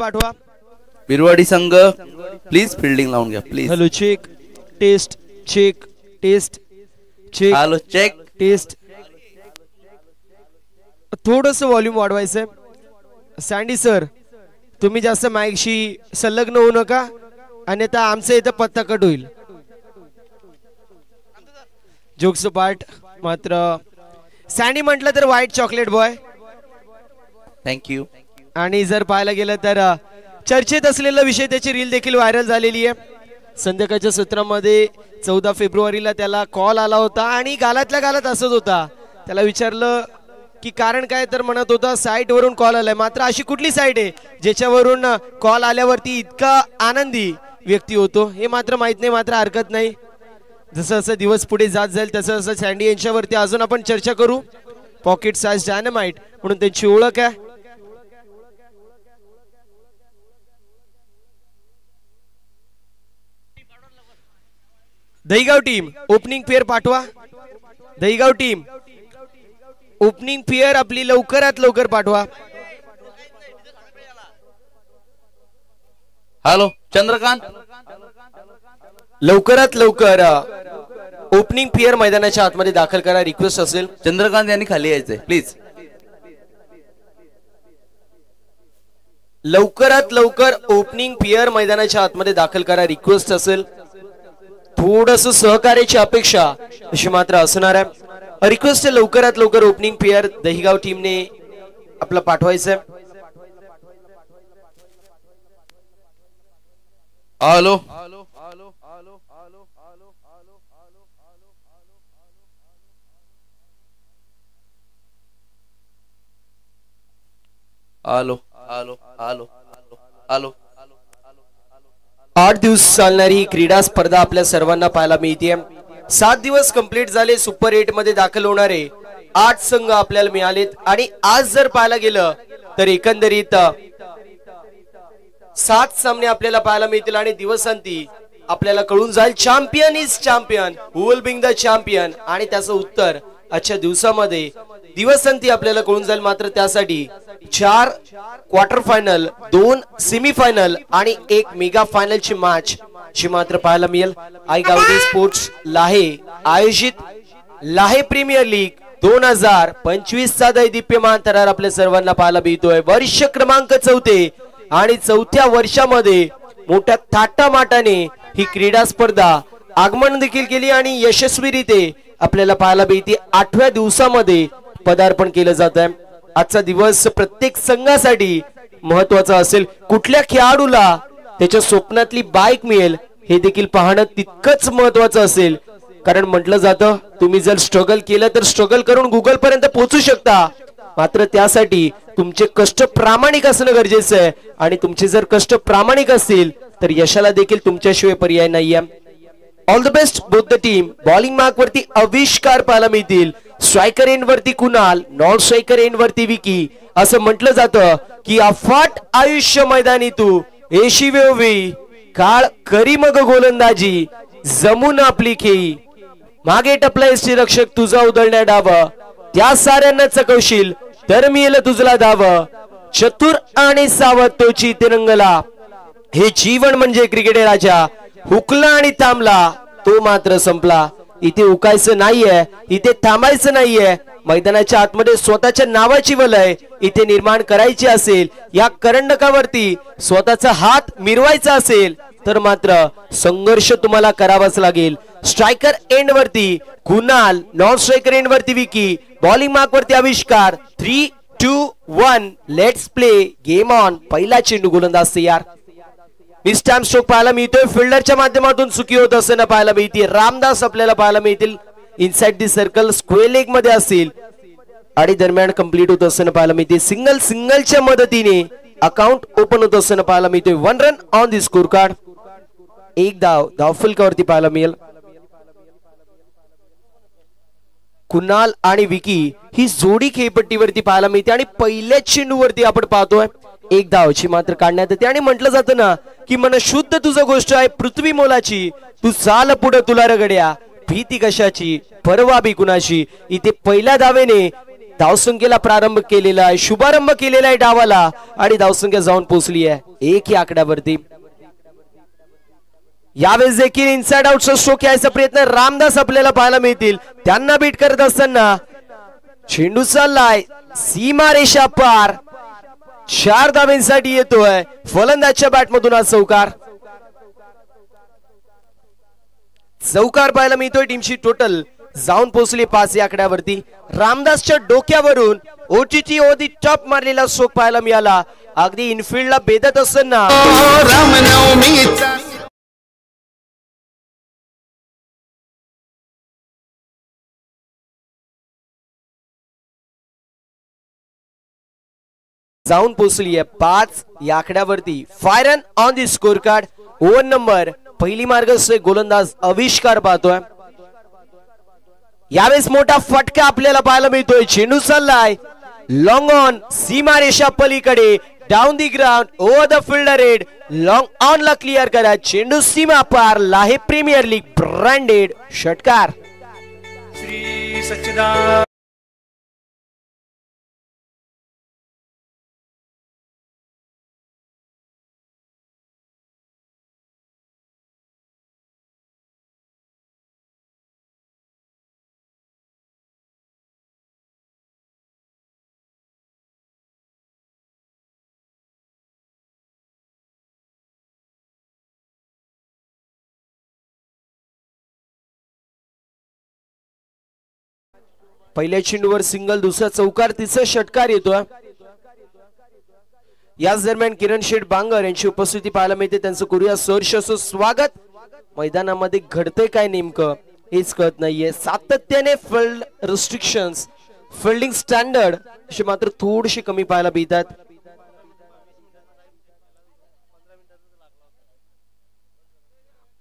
पाठवा. बिरवाडी संघ please fielding लावून घ्या please. Hello check test check test check. Hello check test. थोडंसं व्हॉल्यूम वाढवायचंय. सँडी सर तुम्ही जास्त माईकशी संलग्न होऊ नका अन्यथा आमचं इथं पत्ता कट होईल. जोक्स पार्ट मात्र सँडी म्हटलं तर व्हाईट चॉकलेट बॉय. थँक्यू. आणि जर पाहायला गेलं तर चर्चेत असलेला विषय त्याची रील देखील व्हायरल झालेली आहे. संध्याकाळच्या सत्रामध्ये 14 फेब्रुवारीला त्याला कॉल आला होता आणि गालातल्या गालात असत होता. त्याला विचारलं की कारण काय तर म्हणत होता साईट वरून कॉल आलाय. मात्र अशी कुठली साईट आहे ज्याच्यावरून कॉल आल्यावरती इतका आनंदी व्यक्ती होतो हे मात्र माहित नाही. मात्र हरकत नाही. जसं जसं दिवस पुढे जात जाईल तसं तसं सँडी यांच्यावरती अजून आपण चर्चा करू. पॉकेट साइज डायनामाइट म्हणून त्यांची ओळख आहे. दहीगाव टीम ओपनिंग पेअर पाठवा. दहीगाव टीम ओपनिंग पेअर आपली लवकरात लवकर पाठवा. हॅलो चंद्रकांत लवकरात लवकर ओपनिंग पेअर मैदानाच्या आतमध्ये दाखल करा. रिक्वेस्ट असेल. चंद्रकांत यांनी खाली यायचंय प्लीज. लवकरात लवकर ओपनिंग पेअर मैदानाच्या आतमध्ये दाखल करा. रिक्वेस्ट असेल. थोडस सहकार्याची अपेक्षा अशी मात्र असणार आहे. रिक्वेस्ट लवकरात लवकर ओपनिंग पेअर दहीगाव टीमने आपला पाठवायचं आहे. Hello hello hello hello hello. 8 दिवस चालणारी ही क्रीडा स्पर्धा आपल्या सर्वांना पाहायला मिळते. 7 दिवस कंप्लीट झाले. सुपर 8 मध्ये दाखल होणारे 8 संघ आपल्याला मिळालेत आणि आज जर पाहायला गेलं तर एकंदरीत 7 सामने आपल्याला पाहायला मिळतील आणि दिवसांती आपल्याला कळून जाईल champion is champion who will being the champion. आणि त्याचं उत्तर आजच्या दिवसामध्ये दिवसांती आपल्याला कळून जाईल. मात्र त्यासाठी 4 क्वार्टर फायनल 2 सेमी फायनल आणि 1 मेगा फायनलची मॅच ची मात्र पाहायला मिळेल. आई गावडे स्पोर्ट्स लाहे आयोजित लाहे प्रीमियर लीग 2025 चा दैदिप्यमान थरार आपल्या सर्वांना पाहायला मिळतोय. वर्ष क्रमांक 4 आणि 4थ्या वर्षामध्ये मोठ्या थाटामाटाने ही क्रीडा स्पर्धा आगमन देखील केली आणि यशस्वीरित्या आपल्याला पाहायला मिळते. 8व्या दिवसामध्ये पदार्पण केलं जात आहे. आजचा दिवस प्रत्येक संघासाठी महत्वाचा असेल. कुठल्या खेळाडूला त्याच्या स्वप्नातली बाईक मिळेल हे देखील पाहणं तितकंच महत्वाचं असेल. कारण म्हटलं जातं तुम्ही जर स्ट्रगल केलं तर स्ट्रगल करून गुगल पर्यंत पोहोचू शकता. मात्र त्यासाठी तुमचे कष्ट प्रामाणिक असणं गरजेचं आहे आणि तुमचे जर कष्ट प्रामाणिक असतील तर यशाला देखील तुमच्याशिवाय पर्याय नाहीये. All the best both the team. Bowling mark वरती आविष्कार पाहायला मिळतील. स्ट्रायकर एंड वरती कुणाल, नॉन स्ट्रायकर एंड वरती विकी. असं म्हटलं जातं की अफाट आयुष्य मैदानी तू एशी वेवी काळ करी मग गोलंदाजी जमून आपली खेळी. मागे टपला रक्षक तुझा उधळण्या डाव त्या साऱ्यांना चकवशील तर मिळेल तुझला धाव. चतुर आणि सावध तोची तिरंगला हे जीवन म्हणजे क्रिकेट राजा. हुकला आणि थांबला तो मात्र संपला. इथे उकायचं नाहीये, इथे थांबायचं नाहीये. मैदानाच्या आतमध्ये स्वतःच्या नावाची वलय इथे निर्माण करायची असेल, या करंडकावरती स्वतःचा हात मिरवायचा असेल तर मात्र संघर्ष तुम्हाला करावाच लागेल. स्ट्रायकर एंड वरती कुणाल, नॉन स्ट्रायकर एंड वरती विकी, बॉलिंग मार्क वरती आविष्कार. 3, 2, 1 लेट्स प्ले गेम ऑन. पहिला चेंडू गोलंदाज तयार. मिस टाइम स्ट्रोक पाहायला मिळतोय. फिल्डरच्या माध्यमातून चुकी होत असताना पाहायला मिळते. रामदास आपल्याला पाहायला मिळतील. Inside the circle square leg मध्ये असतील आणि दरम्यान कंप्लीट होत असताना पाहायला मिळते. सिंगलच्या मदतीने अकाउंट ओपन होत असताना पाहायला मिळतोय. 1 run on the score card. 1 धाव फलकावरती पाहायला मिळेल. कुणाल आणि विकी ही जोडी खेळपट्टीवरती पाहायला मिळते आणि पहिल्याच चेंडूवरती आपण पाहतोय 1 धावची मात्र काढण्यात येते. आणि म्हटलं जातं ना की मन शुद्ध तुझं गोष्ट आहे पृथ्वी मोलाची, तू चाल पुढे तुला रगड्या, भीती कशाची पर्वा बी कुणाची. इथे पहिल्या धावेने धावसंख्येला प्रारंभ केलेला आहे, शुभारंभ केलेला आहे डावाला आणि धावसंख्या जाऊन पोहोचली आहे 1 या आकड्यावरती. यावेळेस देखील इनसाइड आउटचा स्ट्रोक यायचा प्रयत्न रामदास आपल्याला पाहायला मिळतील. त्यांना बीट करत असताना चेंडू चाललाय सीमा रेषा पार, 4 धावांसाठी येतोय फलंदाजच्या बॅटमधून हा चौकार पाहायला मिळतोय. टीमची टोटल जाऊन पोहोचली 5 या आकड्यावरती. रामदासच्या डोक्यावरून ओटीटी ओदी टॉप मारलेला स्ट्रोक पाहायला मिळाला. अगदी इनफिल्डला बेदत असताना जाऊन पोहोचली आहे 5 या आकड्यावरती. Five run on the score card. Over number पहिली मार्गस्थ गोलंदाज आविष्कार पाहतोय. यावेळेस मोठा फटका आपल्याला पाहायला मिळतोय. चेंडू चाललाय लॉंग ऑन सीमा रेषा पलीकडे, down the ground over the fielder head, long on ला क्लिअर करा. चेंडू सीमा पार. लाहे प्रीमियर लीग ब्रँडेड षटकार. श्री सच्चिदानंद पहिल्या चेंडूवर सिंगल, दुसरा चौकार, तिसरा षटकार येतोय. याच दरम्यान किरण शेठ बांगर यांची उपस्थिती पाहायला मिळते. त्यांचं करूया सहर्ष असं स्वागत. मैदानामध्ये घडतंय काय नेमकं हेच कळत नाहीये. सातत्याने फील्ड रिस्ट्रिक्शन्स, फिल्डिंग स्टँडर्ड अशी मात्र थोडीशी कमी पाहायला मिळतात.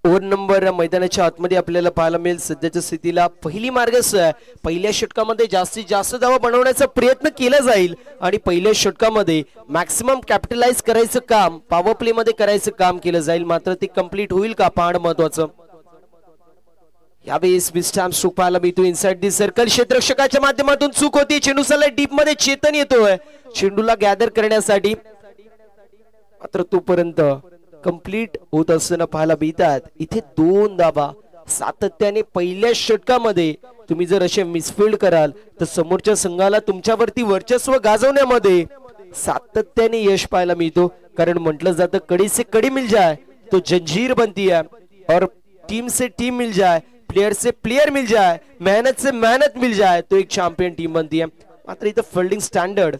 ओव्हर नंबर मैदानाच्या आतमध्ये आपल्याला पाहायला मिळेल. सध्याच्या स्थितीला पहिली मार्गस्थ आहे. पहिल्या षटकामध्ये जास्तीत जास्त धावा बनवण्याचा प्रयत्न केला जाईल आणि पहिल्या षटकामध्ये मॅक्सिमम कॅपिटलाइज करायचं काम, पॉवर प्ले मध्ये करायचं काम केलं जाईल. मात्र ते कंप्लीट होईल का पाहणं महत्वाचं. यावेळेस विस्टाम स्ट्रोक पाहायला मिळतो इनसाइड दी सर्कल. क्षेत्ररक्षकाच्या माध्यमातून चूक होती. चेंडू चाललाय डीप मध्ये. चेतन येतोय चेंडूला गॅदर करण्यासाठी, मात्र तोपर्यंत कंप्लीट होत असताना पाहायला मिळतात. इथे 2 धावा सातत्याने पहिल्या षटकामध्ये तुम्ही जर असे मिसफिल्ड कराल तर समोरच्या संघाला तुमच्यावरती वर्चस्व गाजवण्यामध्ये सातत्याने यश पाहायला मिळतो. कारण म्हटलं जातं कड़ी से कड़ी मिल जाए तो जंजीर बनती है, और टीम से टीम मिल जाए, प्लेयर से प्लेयर मिल जाए, मेहनत से मेहनत मिल जाए तो एक चॅम्पियन टीम बनती है. मात्र इथं फिल्डिंग स्टँडर्ड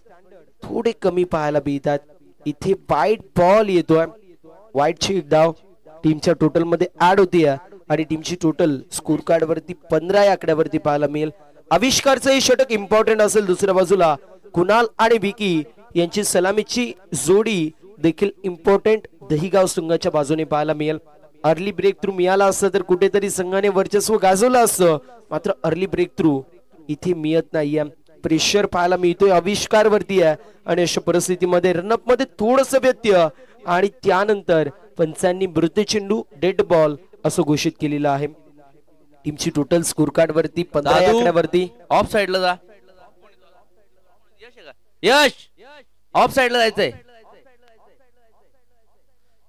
थोडे कमी पाहायला मिळतात. इथे वाईट बॉल येतोय. वाईटची एक धाव टीमच्या टोटल मध्ये ऍड होती आणि टीमची टोटल स्कोर कार्ड वरती 15 या आकड्यावरती पाहायला मिळेल. आविष्कारचं हे षटक इम्पॉर्टंट असेल. दुसऱ्या बाजूला कुणाल आणि विकी यांची सलामीची जोडी देखील इम्पॉर्टंट दहिगाव संघाच्या बाजूने पाहायला मिळेल. अर्ली ब्रेक थ्रू मिळाला असतं तर कुठेतरी संघाने वर्चस्व गाजवलं असतं. मात्र अर्ली ब्रेक थ्रू इथे मिळत नाहीये. प्रेशर पाहायला मिळतोय आविष्कार वरती आहे आणि अशा परिस्थितीमध्ये रनअप मध्ये थोडस व्यत्यय आणि त्यानंतर पंचांनी मृत चेंडू डेड बॉल असं घोषित केलेलं आहे. टीमची टोटल स्कोर कार्ड वरती 15 या आकड्यावरती. ऑफ साइडला जा. यश ऑफ साइडला जायचंय.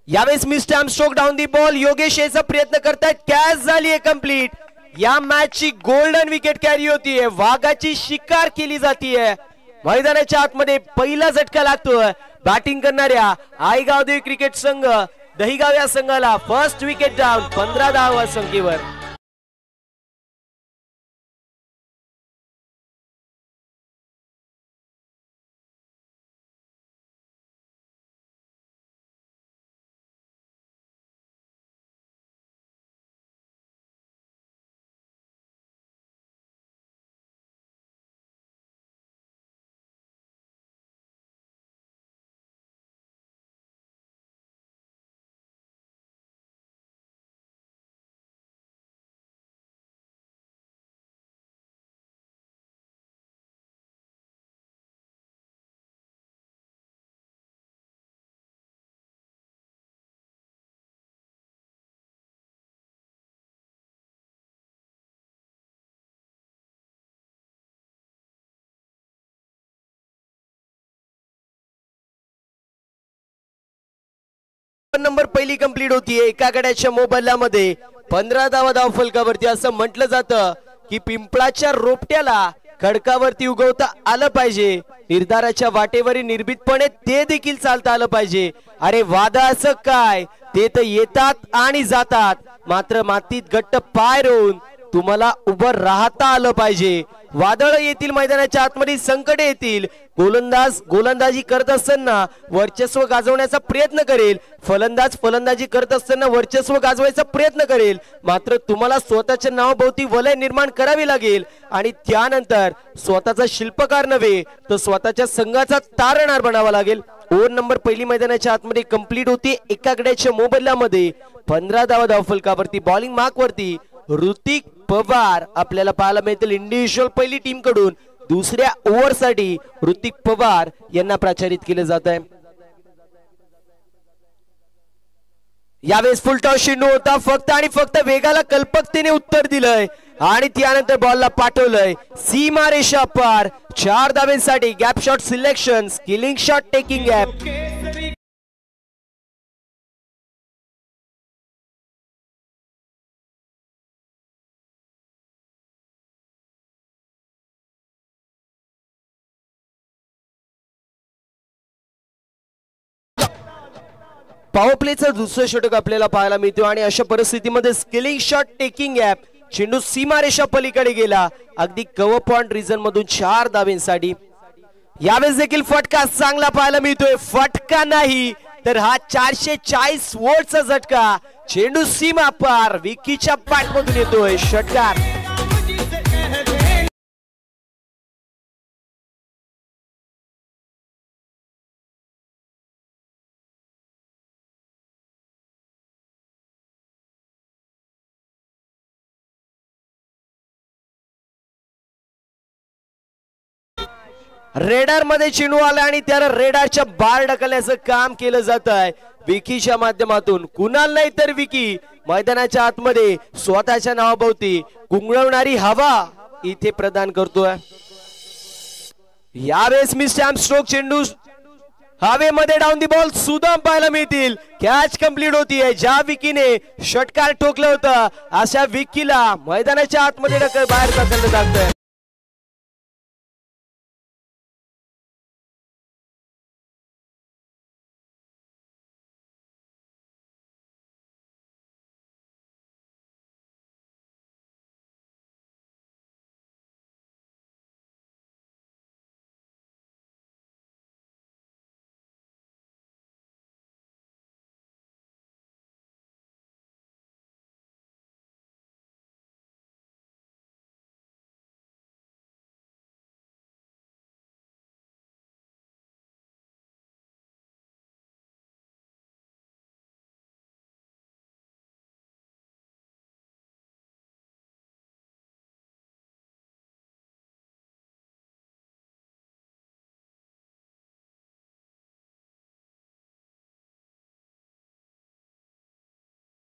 यावेळेस mister stroke down the ball. Yogesh याचा प्रयत्न करतायत. कॅच झाली आहे कंप्लीट. या मॅच ची गोल्डन विकेट कॅरी होतीये. वाघाची शिकार केली जातीये. मैदानाच्या आतमध्ये पहिला झटका लागतोय. बॅटिंग करणाऱ्या आईगाव देव क्रिकेट संघ दहिगाव या संघाला फर्स्ट विकेट डाऊन 15 धावा संख्येवर. ओव्हर नंबर पहिली कंप्लीट होतीये एका गड्याच्या मोबदल्यामध्ये 15 धावा धाव फलकावरती. असं म्हटलं जातं की पिंपळाच्या रोपट्याला खडकावरती उगवता आलं पाहिजे, निर्धाराच्या वाटेवरील निर्भीतपणे ते देखील चालता आलं पाहिजे. अरे वादळाचं काय, ते तर येतात आणि जातात, मात्र मातीत घट्ट पाय रोवून तुम्हाला उभं राहता आलं पाहिजे. वादळ येतील, मैदानाच्या आतमध्ये संकटे येतील, गोलंदाज गोलंदाजी करत असताना वर्चस्व गाजवण्याचा प्रयत्न करेल, फलंदाज फलंदाजी करत असताना वर्चस्व गाजवायचा प्रयत्न करेल, मात्र तुम्हाला स्वतःच्या नावाभोवती वलय निर्माण करावी लागेल आणि त्यानंतर स्वतःचा शिल्पकार नव्हे तर स्वतःच्या संघाचा तारणहार बनावा लागेल. ओव्हर नंबर पहिली मैदानाच्या आतमध्ये कंप्लीट होती एका गड्याच्या मोबदल्यामध्ये 15 धावा धाव फलकावरती. बॉलिंग मार्क वरती ऋतिक पवार आपल्याला पाहायला मिळतील. इंडिव्हिज्युअल पहिली टीम कडून दुसऱ्या ओव्हर साठी ऋतिक पवार यांना प्रचारित केले जात आहे. यावेळेस फुल टॉस चेंडू होता, फक्त आणि फक्त वेगाला कल्पकतेने उत्तर दिलंय आणि त्यानंतर बॉलला पाठवलंय सीमा रेषा पार. 4 धाब्यांसाठी gap shot selection, skilling shot taking gap. Power प्लेचं दुसरं षटक आपल्याला पाहायला मिळतो आणि अशा परिस्थितीमध्ये स्किलिंग शॉट टेकिंग गॅप, चेंडू सीमारेषा पलीकडे गेला अगदी कव्हर पॉइंट रिजन मधून 4 धाब्यांसाठी. यावेळेस देखील फटका चांगला पाहायला मिळतोय, फटका नाही तर हा 440 वोल्टचा झटका, चेंडू सीमा पार विकीच्या पाठमधून येतोय. षटकार रेडार मध्ये चेंडू आला आणि त्याला रेडारच्या बाहेर ढकलण्याचं काम केलं जात आहे विकीच्या माध्यमातून. कुणाल नाही तर विकी मैदानाच्या आतमध्ये स्वतःच्या नावाभोवती गुंगळवणारी हवा इथे प्रदान करतोय. यावेळेस मिस्टर स्ट्रोक चेंडू हवेमध्ये डाऊन दी बॉल सुद्धा पाहायला मिळतील. कॅच कंप्लीट होतीये. ज्या विकीने षटकार ठोकलं होतं अशा विकीला मैदानाच्या आतमध्ये बाहेर ढकललं जातंय.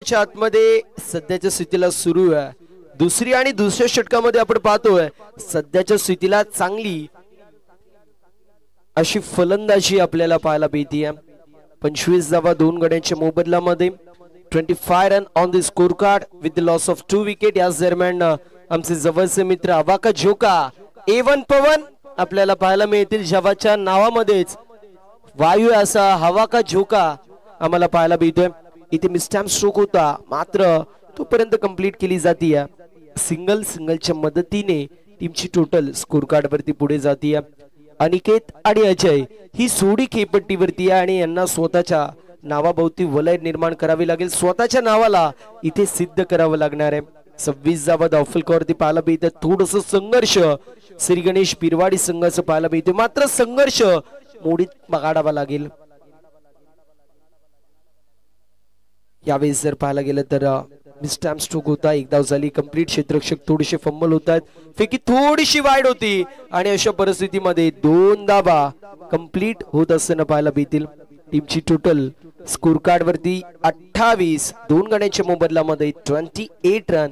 आतमध्ये सध्याच्या स्थितीला सुरू आहे. दुसरी आणि दुसऱ्या षटकामध्ये आपण पाहतोय सध्याच्या स्थितीला चांगली अशी फलंदाजी आपल्याला पाहायला मिळते. 25 धावा 2 गड्यांच्या मोबदल्यामध्ये 25 run on the score card with the loss of 2 wicket. याच दरम्यान आमचे जवळचे मित्र अवाका झोका A1 पवन आपल्याला पाहायला मिळतील. जवाच्या नावामध्येच वायू असा हवाका झोका आम्हाला पाहायला मिळतोय. इथे मिस्टॅम्प स्ट्रोक होता मात्र तोपर्यंत कंप्लीट केली जाते. सिंगलच्या मदतीने टीमची टोटल स्कोर कार्ड वरती पुढे जाते. अनिकेत आणि अजय ही सोडी खेळपट्टीवरती आहे आणि यांना स्वतःच्या नावाभोवती वलय निर्माण करावी लागेल. स्वतःच्या नावाला इथे सिद्ध करावं लागणार आहे. 26 धावा धावफलकावरती पाहायला मिळतं. थोडस संघर्ष श्री गणेश पिरवाडी संघाचं पाहायला मिळते, मात्र संघर्ष मोडीत काढावा लागेल. यावेळेस जर पाहायला गेलं तर मिस्टॅम्प स्ट्रोक होता, एक धाव झाली कंप्लीट. क्षेत्ररक्षक थोडेसे फंबल होत आहेत, फेकी थोडीशी वाईड होती आणि अशा परिस्थितीमध्ये 2 धावा कंप्लीट होत असताना पाहायला मिळतील. टीमची टोटल स्कोर कार्ड वरती 28 2 गड्यांच्या मोबदल्यामध्ये 28 रन.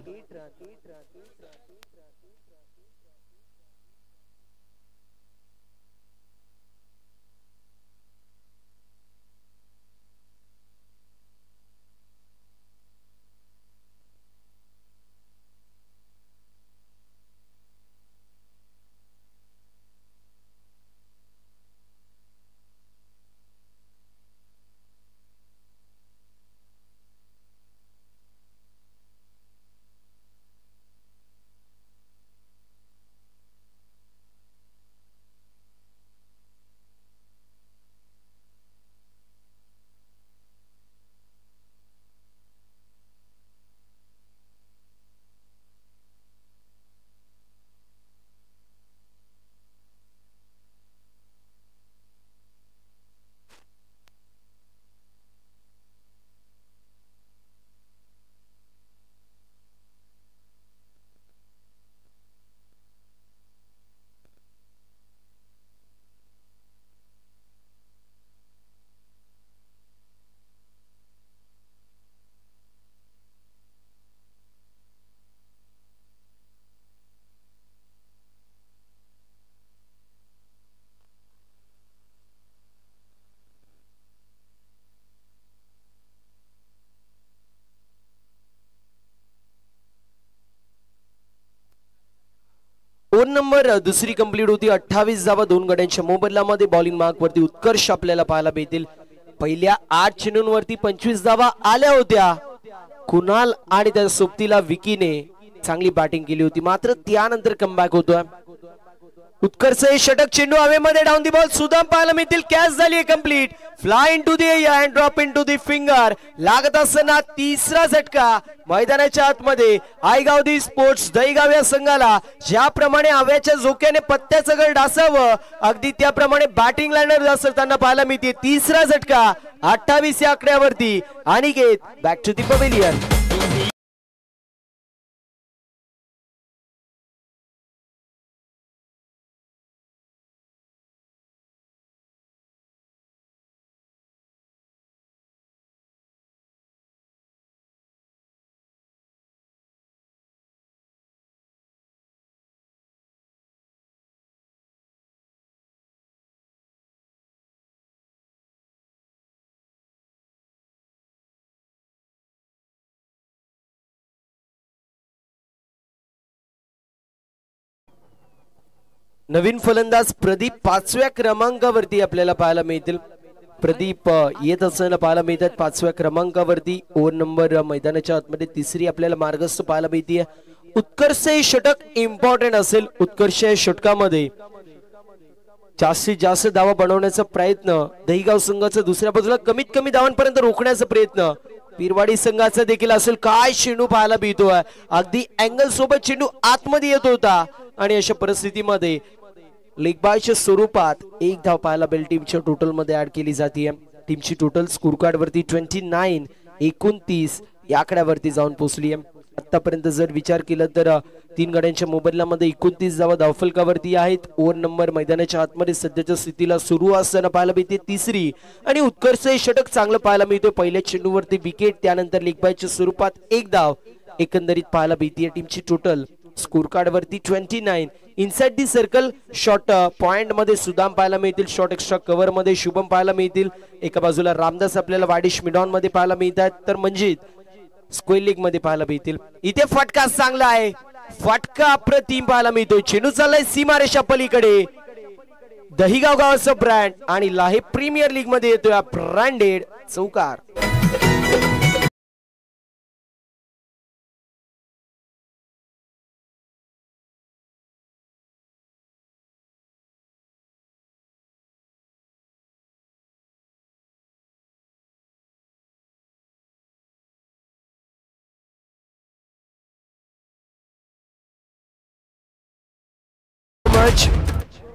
ओव्हर नंबर दुसरी कंप्लीट होती. 28 धावा 2 गड्यांच्या मोबदल्यामध्ये. बॉलिंग मार्क वरती उत्कर्ष आपल्याला पाहायला मिळतील. पहिल्या 8 चेंडूंवरती 25 धावा आल्या होत्या. कुणाल आणि त्या सोबतीला विकीने चांगली बॅटिंग केली होती, मात्र त्यानंतर कमबॅक होतोय. उत्कर्ष षटक चेंडू हवेमध्ये डाऊन दी बॉल सुदाम पाहायला मिळतील. कॅच झाली complete. Fly into the air and drop into the finger. लागत असताना तिसरा झटका मैदानाच्या आतमध्ये. आयगावदी स्पोर्ट्स दहीगाव या संघाला ज्याप्रमाणे हव्याच्या झोक्याने पत्त्याचं गळ डासावं अगदी त्याप्रमाणे बॅटिंग लाईनर डासताना पाहायला मिळते. तिसरा झटका 28 या आकड्यावरती. Aniket back to the pavilion. नवीन फलंदाज प्रदीप 5व्या क्रमांकावरती आपल्याला पाहायला मिळतील. प्रदीप येत असताना पाहायला मिळतात 5व्या क्रमांकावरती. ओव्हर नंबर मैदानाच्या आतमध्ये तिसरी आपल्याला मार्गस्थ पाहायला मिळते. उत्कर्ष षटक इम्पॉर्टंट असेल. उत्कर्ष षटकामध्ये जास्तीत जास्त धावा बनवण्याचा प्रयत्न. दहीगाव संघाचा दुसऱ्या बाजूला कमीत कमी धावांपर्यंत रोखण्याचा प्रयत्न पिरवाडी संघाचा देखील असेल. काय चेंडू पाहायला मिळतोय. अगदी अँगल सोबत चेंडू आतमध्ये येत होता आणि अशा परिस्थितीमध्ये लेग बायच्या स्वरूपात एक धाव पाहायला बेल टीमच्या टोटल मध्ये ऍड केली जाते. टीमची टोटल स्कोर कार्ड वरती 29 या आकड्यावरती जाऊन पोहोचली आहे. आतापर्यंत जर विचार केला तर 3 गड्यांच्या मोबदल्यामध्ये 29 धावा धावफलकावरती आहेत. ओव्हर नंबर मैदानाच्या आतमध्ये सध्याच्या स्थितीला सुरू असताना पाहायला मिळते तिसरी. आणि उत्कर्ष षटक चांगलं पाहायला मिळतोय. पहिल्या चेंडूवरती विकेट, त्यानंतर लेग बायच्या स्वरूपात एक धाव एकंदरीत पाहायला मिळते. टीमची टोटल स्कोर कार्ड वरती 29. Inside the circle shot point मध्ये सुदाम पाहायला मिळतील. शॉट एक्स्ट्रा कव्हर मध्ये शुभम पाहायला मिळतील. एका बाजूला रामदास आपल्याला वाडिश मिडॉन मध्ये पाहायला मिळतात, तर मंजित स्क्वेअर लीग मध्ये पाहायला मिळतील. इथे फटका चांगला आहे. फटका अप्रतिम पाहायला मिळतोय. चेंडू चाललाय सीमारेषा पलीकडे. दहीगाव गावाचं ब्रँड आणि लाहे प्रीमियर लीग मध्ये येतोय ब्रँडेड चौकार.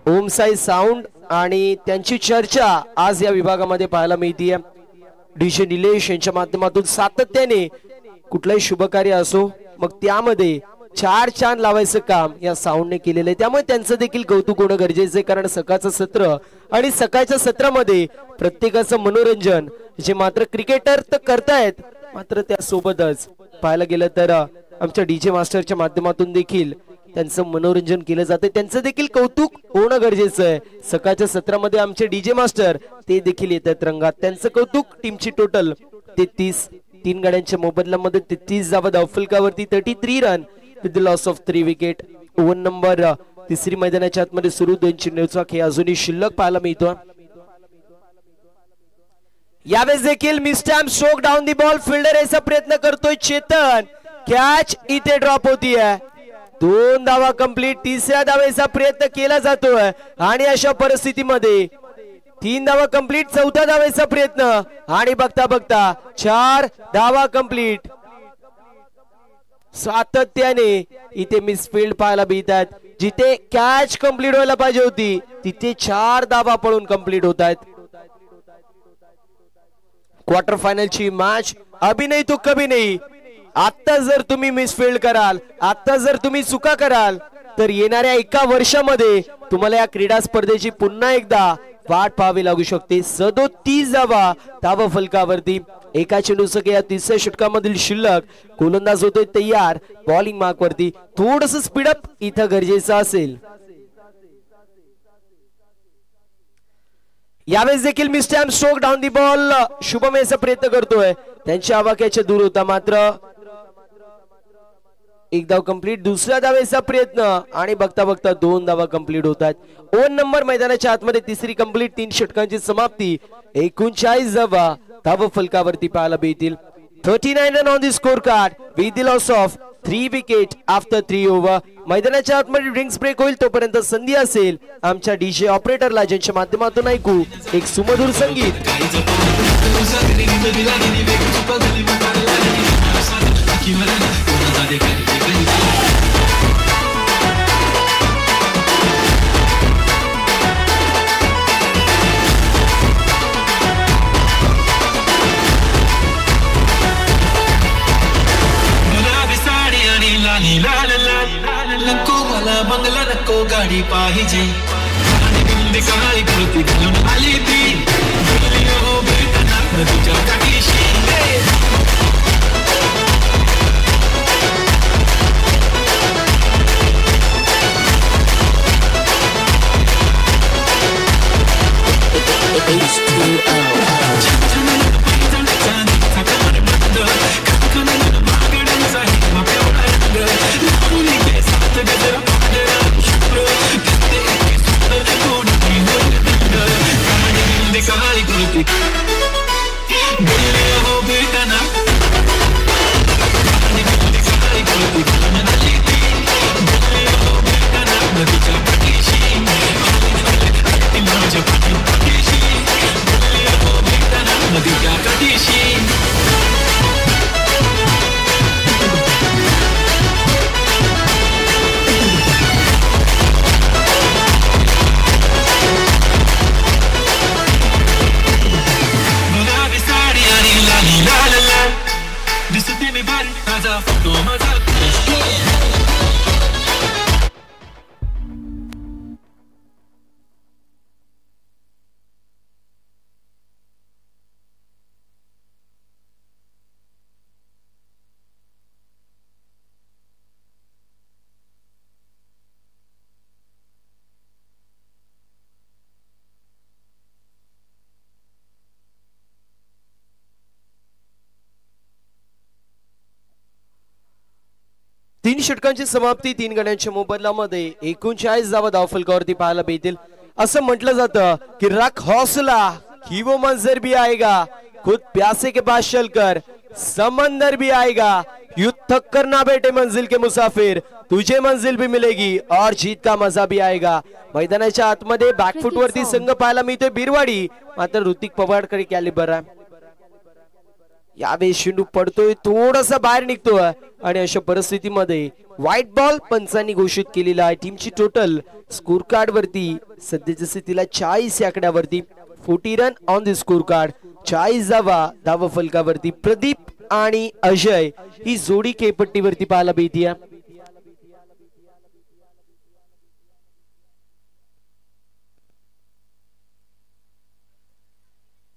ओम साई साऊंड आणि त्यांची चर्चा आज या विभागामध्ये पाहायला मिळते. डीजे निलेश यांच्या माध्यमातून सातत्याने कुठलाही शुभकार्य असो मग त्यामध्ये 4 चांद लावायचं काम या साऊंडने केलेलं आहे. त्यामुळे त्यांचं देखील कौतुक होणं गरजेचं आहे, कारण सकाळचं सत्र आणि सकाळच्या सत्रामध्ये प्रत्येकाचं मनोरंजन जे मात्र क्रिकेटर तर करतायत, मात्र त्यासोबतच पाहायला गेलं तर आमच्या डीजे मास्टरच्या माध्यमातून देखील त्यांचं मनोरंजन केलं जाते. त्यांचं देखील कौतुक होणं गरजेचं आहे. सकाळच्या सत्रामध्ये आमचे डीजे मास्टर ते देखील येतात रंगात. त्यांचं कौतुक. टीमची टोटल 33. 3 गाड्यांच्या मोबदल्यामध्ये 33 धावा धावफलकावरती. 33 run with the loss of 3 wicket. Over number तिसरी मैदानाच्या आतमध्ये सुरू. 2 चेंडूचा खेळ अजूनही शिल्लक पाहायला मिळतो. यावेळेस देखील mistime stroke down the ball. Fielder याचा प्रयत्न करतोय चेतन. कॅच इथे ड्रॉप होतीये. 2 धावा कंप्लीट. तिसऱ्या धावेचा प्रयत्न केला जातोय आणि अशा परिस्थितीमध्ये 3 धावा कंप्लीट. 4थ्या धावेचा प्रयत्न आणि बघता बघता 4 धावा कंप्लीट. सातत्याने इथे मिसफिल्ड पाहायला मिळतात. जिथे कॅच कंप्लीट व्हायला पाहिजे होती तिथे 4 धावा पळून कंप्लीट होत आहेत. क्वार्टर फायनलची मॅच अभी नहीं तो कभी नहीं. आता जर तुम्ही मिसफिल्ड कराल, आता जर तुम्ही चुका कराल, तर येणाऱ्या 1 वर्षामध्ये तुम्हाला या क्रीडा स्पर्धेची पुन्हा एकदा वाट पाहावी लागू शकते. 37 धावा धावा फलकावरती. एका चेंडूचं या तिसऱ्या षटकामधील शिल्लक. गोलंदाज होतोय तयार. बॉलिंग मार्क वरती थोडस स्पीडअप इथं गरजेचं असेल. यावेळेस देखील mistime stroke down the ball. Shubham याचा प्रयत्न करतोय. त्यांच्या आवाक्याच्या दूर होता, मात्र एक धाव कंप्लीट, दुसऱ्या धावेचा प्रयत्न आणि बघता बघता 2 धावा कंप्लीट होतात. 2 नंबर मैदानाच्या आतमध्ये तिसरी कंप्लीट, 3 षटकांची समाप्ती, 39 धावा धाव फलकावरती पाहायला मिळतील. 39 run on the score card with the loss of 3 wicket after 3 over. मैदानाच्या आतमध्ये ड्रिंक्स ब्रेक होईल तोपर्यंत संधी असेल आमच्या डीजे ऑपरेटरला, ज्यांच्या माध्यमातून ऐकू एक सुमधुर संगीत. नको मला बंगला नको गाडी पाहिजे, काळी कृती घालून आली ती तुझ्या काठीशी. तीन षटकांची समाप्ती, 3 गड्यांच्या मोबदल्यामध्ये 39 धावा धावफलकावरती पाहायला मिळतील. असं म्हटलं जातं की रख हौसला ही वो मंजर भी आएगा, खुद प्यासे के पास चलकर समंदर भी आएगा, युद्ध थक कर ना बैठे मंजिल के मुसाफिर, तुझे मंजिल भी मिलेगी और जीत का मजा भी आएगा. मैदानाच्या आतमध्ये बॅकफुट वरती संघ पाहायला मिळतोय बिरवाडी, मात्र ऋतिक पवारकडे कॅलिबर आहे. यावेळी शेंडू पडतोय, थोडासा बाहेर निघतोय आणि अशा परिस्थितीमध्ये व्हाईट बॉल पंचांनी घोषित केलेला आहे. टीमची टोटल स्कोर कार्ड वरती सध्याच्या स्थितीला 40 या आकड्यावरती 40 run on the score card, 40 धावा धाव फलकावरती. प्रदीप आणि अजय ही जोडी खेळपट्टीवरती पाहायला मिळते.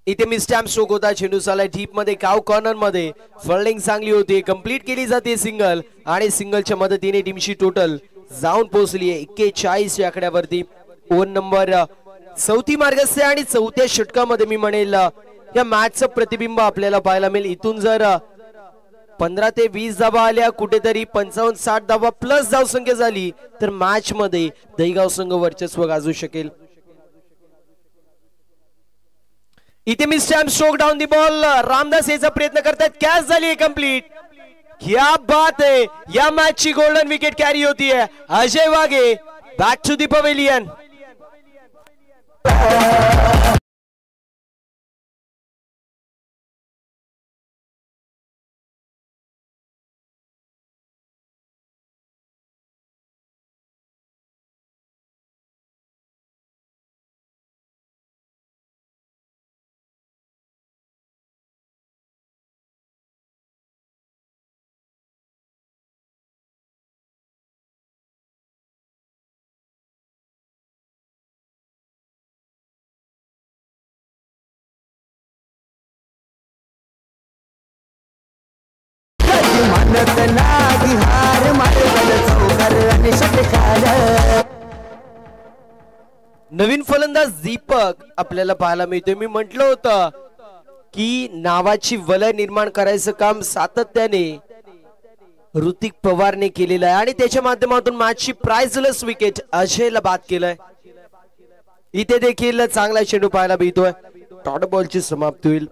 इथे मिस्टॅम्प स्ट्रोक होता, चेंडू चालाय डीप मध्ये, काव कॉर्नर मध्ये, फल्डिंग चांगली होती, कंप्लीट केली जाते सिंगल आणि सिंगलच्या मदतीने टीमची टोटल जाऊन पोहोचली आहे 41 या आकड्यावरती. 4 नंबर चौथी मार्गस्थ आणि चौथ्या षटकामध्ये मी म्हणेल या मॅचचं प्रतिबिंब आपल्याला पाहायला मिळेल. इथून जर 15 ते 20 धावा आल्या, कुठेतरी 55-60 धावा प्लस धाव संख्या झाली तर मॅच मध्ये दहीगाव संघ वर्चस्व गाजवू शकेल. इथे mistime stroke down the ball, Ramdas याचा प्रयत्न करतात, कॅच झाली कंप्लीट. क्या बात है, या मॅच ची गोल्डन विकेट कॅरी होती है. Ajay Waghe back to the pavilion. नवीन फलंदाज दीपक आपल्याला पाहायला मिळतोय. मी म्हटलं होतं की नावाची वलय निर्माण करायचं काम सातत्याने ऋतिक पवारने केलेला आहे आणि त्याच्या माध्यमातून मॅचची प्राइजलेस विकेट अजयला बाद केलाय. इथे देखील चांगला चेंडू पाहायला मिळतोय. डॉट बॉलची समाप्ती होईल.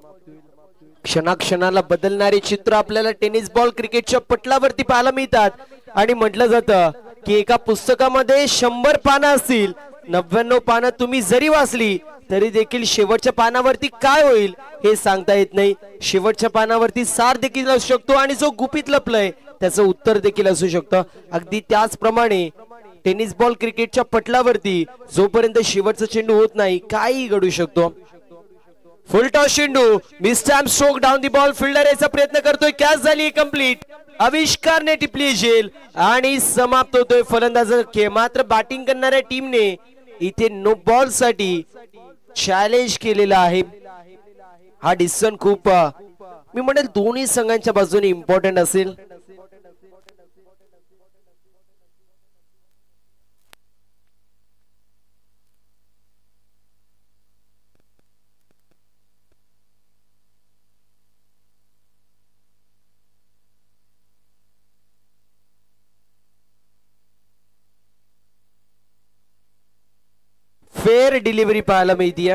क्षणाक्षणाला बदलणारे चित्र आपल्याला टेनिस बॉल क्रिकेटच्या पटलावरती पाहायला मिळतात आणि म्हटलं जातं की एका पुस्तकामध्ये 100 पानं असतील, 99 पानं तुम्ही जरी वाचली तरी देखील शेवटच्या पानावरती काय होईल हे सांगता येत नाही. शेवटच्या पानावरती सार देखील असू शकतो आणि जो गुपित लपलंय त्याचं उत्तर देखील असू शकतं. अगदी त्याचप्रमाणे टेनिस बॉल क्रिकेटच्या पटलावरती जोपर्यंत शेवटचा चेंडू होत नाही काही घडू शकतो. फुल टॉस चेंडू, mistime stroke down the ball, fielder याचा प्रयत्न करतोय, कॅच झाली कंप्लीट. आविष्कारने टिपली झेल आणि समाप्त होतोय फलंदाज खेळ. मात्र बॅटिंग करणाऱ्या टीमने इथे नो बॉल साठी चॅलेंज केलेला आहे. हा डिसिजन खूप मी म्हणेल दोन्ही संघांच्या बाजूने इम्पॉर्टंट असेल. फेअर डिलिव्हरी पाहायला मिळतीये,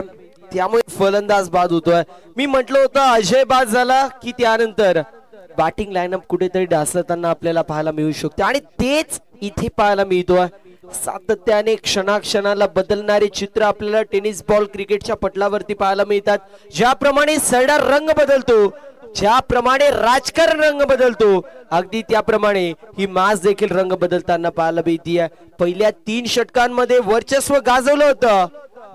त्यामुळे फलंदाज बाद होतोय. मी म्हटलं होतं अजय बाद झाला की त्यानंतर बॅटिंग लाईनअप कुठेतरी ढासळताना आपल्याला पाहायला मिळू शकते आणि तेच इथे पाहायला मिळतोय. सातत्याने क्षणाक्षणाला बदलणारे चित्र आपल्याला टेनिस बॉल क्रिकेटच्या पटलावरती पाहायला मिळतात. ज्याप्रमाणे सरडा रंग बदलतो, ज्याप्रमाणे राजकारण रंग बदलतो, अगदी त्याप्रमाणे ही मॅच देखील रंग बदलताना पाहायला मिळतीये. पहिल्या 3 षटकांमध्ये वर्चस्व गाजवलं होतं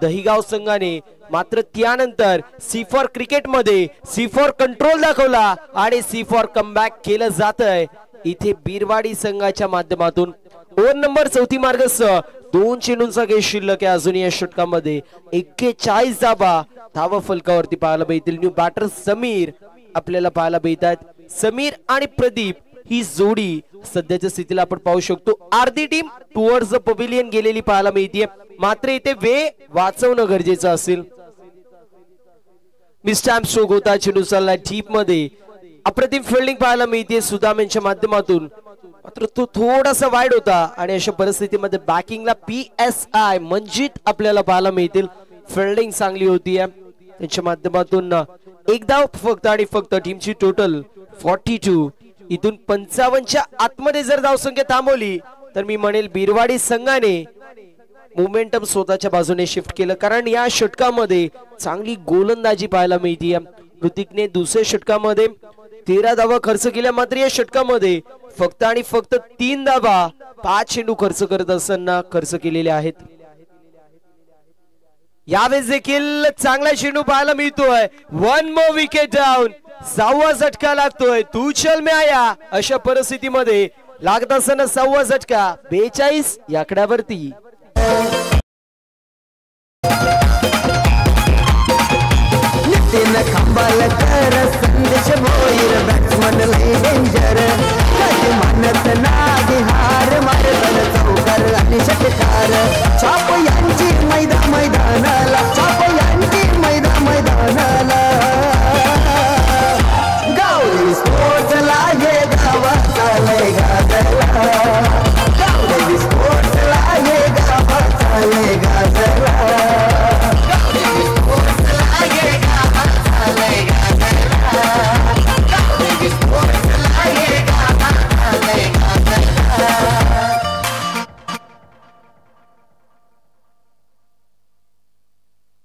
दहिगाव संघाने, मात्र त्यानंतर सी फॉर क्रिकेट मध्ये सी फॉर कंट्रोल दाखवला आणि सी फॉर कमबॅक केलं जातंय इथे बीरवाडी संघाच्या माध्यमातून. ओव्हर नंबर 34 मार्गसह 2 चेंडूंचा खेळ शिल्लक आहे अजून या षटकामध्ये. 41 धावा फलकावरती पाहायला मिळतील. न्यू बॅटर समीर आपल्याला पाहायला मिळतात. समीर आणि प्रदीप ही जोडी सध्याच्या स्थितीला आपण पाहू शकतो. अर्धी टीम टुवर्ड्स द पवेलियन गेलेली पाहायला मिळते, मात्र इथे वेळ वाचवणं गरजेचं असेल. मिस्टाइम स्ट्रोक होता, चेंडू चालला डीप मध्ये. अप्रतिम फिल्डिंग पाहायला मिळते सुदाम यांच्या माध्यमातून, मात्र तो थोडासा वाईड होता आणि अशा परिस्थितीमध्ये बॅकिंगला PSI मंजित आपल्याला पाहायला मिळतील. फिल्डिंग चांगली होती त्यांच्या माध्यमातून. एक धाव फक्त आणि फक्त. टीमची टोटल 42. इथून 55च्या आतमध्ये जर धावसंख्या थांबवली तर मी म्हणेल बीरवाडी संघाने मोमेंटम स्वतःच्या बाजूने शिफ्ट केलं, कारण या षटकामध्ये चांगली गोलंदाजी पाहायला मिळते. ऋतिकने दुसऱ्या षटकामध्ये 13 धावा खर्च केल्या, मात्र या षटकामध्ये फक्त आणि फक्त 3 धावा 5 चेंडू खर्च करत असताना खर्च केलेले आहेत. यावेळेस देखील चांगला चेंडू पाहायला मिळतोय. 1 मोर विकेट डाऊन. 6वा झटका लागतोय. तू चल मी आया अशा परिस्थितीमध्ये लागत असताना 6वा झटका. 42 या आकड्यावरती. खांबाल कर संदेश भोईर बॅट्समन लय डेंजर. कधी मानत नागी हार मारतन चौकार आणि षटकार. छाप यांची मैदानाला, छाप यांची मैदानाला. गावली स्पोर्ट्सला हे गावाचा लय गाजला. गावली स्पोर्ट्सला हे गावाचा लय गाजला.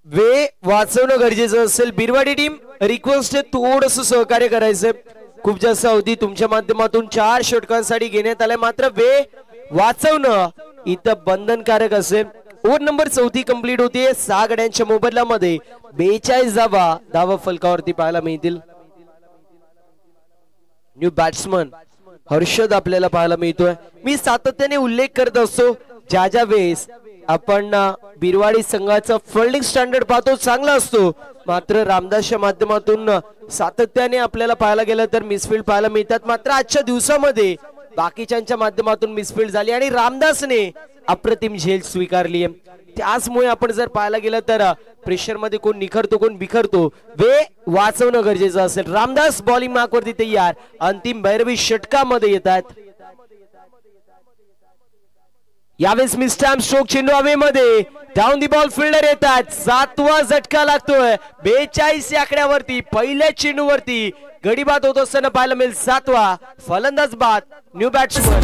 वेळ वाचवणं गरजेचं असेल. बीरवाडी टीम रिक्वेस्ट आहे थोडंसं सहकार्य करायचंय. खूप जास्त अवधी तुमच्या माध्यमातून 4 षटकांसाठी घेण्यात आलाय, मात्र वेळ वाचवणं इथं बंधनकारक असेल. ओव्हर नंबर 34 कंप्लीट होतीये. 6 गड्यांच्या मोबदल्यामध्ये 42 धावा फलकावरती पाहायला मिळतील. न्यू बॅट्समन हर्षद आपल्याला पाहायला मिळतोय. मी सातत्याने उल्लेख करत असतो ज्या वेळेस आपण बीरवाडी संघाचा फिल्डिंग स्टँडर्ड पाहतो चांगला असतो, मात्र रामदासच्या माध्यमातून सातत्याने आपल्याला पाहायला गेलं तर मिसफील्ड पाहायला मिळतात. मात्र आजच्या दिवसामध्ये बाकीच्यांच्या माध्यमातून मिसफील्ड झाली आणि रामदासने अप्रतिम झेल स्वीकारली आहे. त्याचमुळे आपण जर पाहायला गेलं तर प्रेशर मध्ये कोण निखरतो कोण बिखरतो वे वाचवणं गरजेचं असेल. रामदास बॉलिंग मार्क वरती तयार. अंतिम भैरवी षटकामध्ये येतात. यावेळेस मिस्टॅम्प स्ट्रोक चेंडू हवेमध्ये डाऊन दी बॉल फिल्डर येतात. 7वा झटका लागतोय 42 या आकड्यावरती. पहिल्या चेंडूवरती गडीबाद होत असताना पाहायला मिळेल. 7वा फलंदाज बाद न्यू बॅट्समन.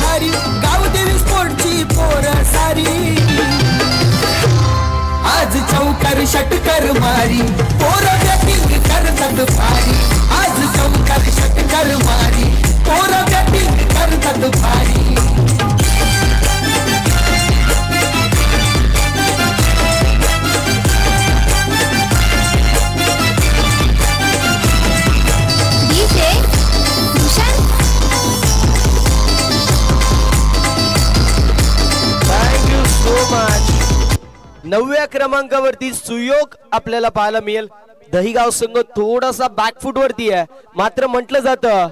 गावदेवी स्पोर्टची पोरं सारी आज चौकार षटकर मारी पोरं बॅटिंग करतात भारी. आज चौकार षटकर मारी पोरं बॅटिंग करतात भारी. Thank you so much. 9व्या क्रमांकावरती सुयोग आपल्याला पाहायला मिळेल. दहिगाव संघ थोडासा बॅकफुट वरती आहे. मात्र म्हटलं जातं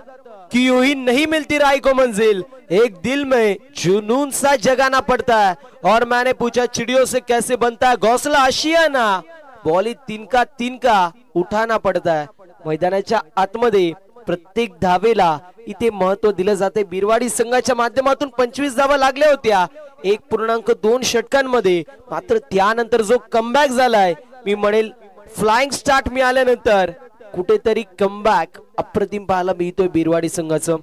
की यूं ही नहीं मिलती राय को मंजिल, एक दिल में जुनून सा जगाना पड़ता है. और मैंने पूछा चिड़ियों से कैसे बनता है घोंसला, आशियाना. बॉली तिनका उठाना पड़ता है. मैदानाच्या आतमध्ये प्रत्येक धावेला इथे महत्व दिलं जाते. बिरवाडी संघाच्या माध्यमातून 25 धावा लागल्या होत्या 1.2 षटकांमध्ये. मात्र त्यानंतर जो कमबॅक झालाय मी म्हणेल फ्लाइंग स्टार्ट मिळाल्यानंतर कुठेतरी कमबॅक अप्रतिम पाहायला मिळतोय बिरवाडी संघाचं.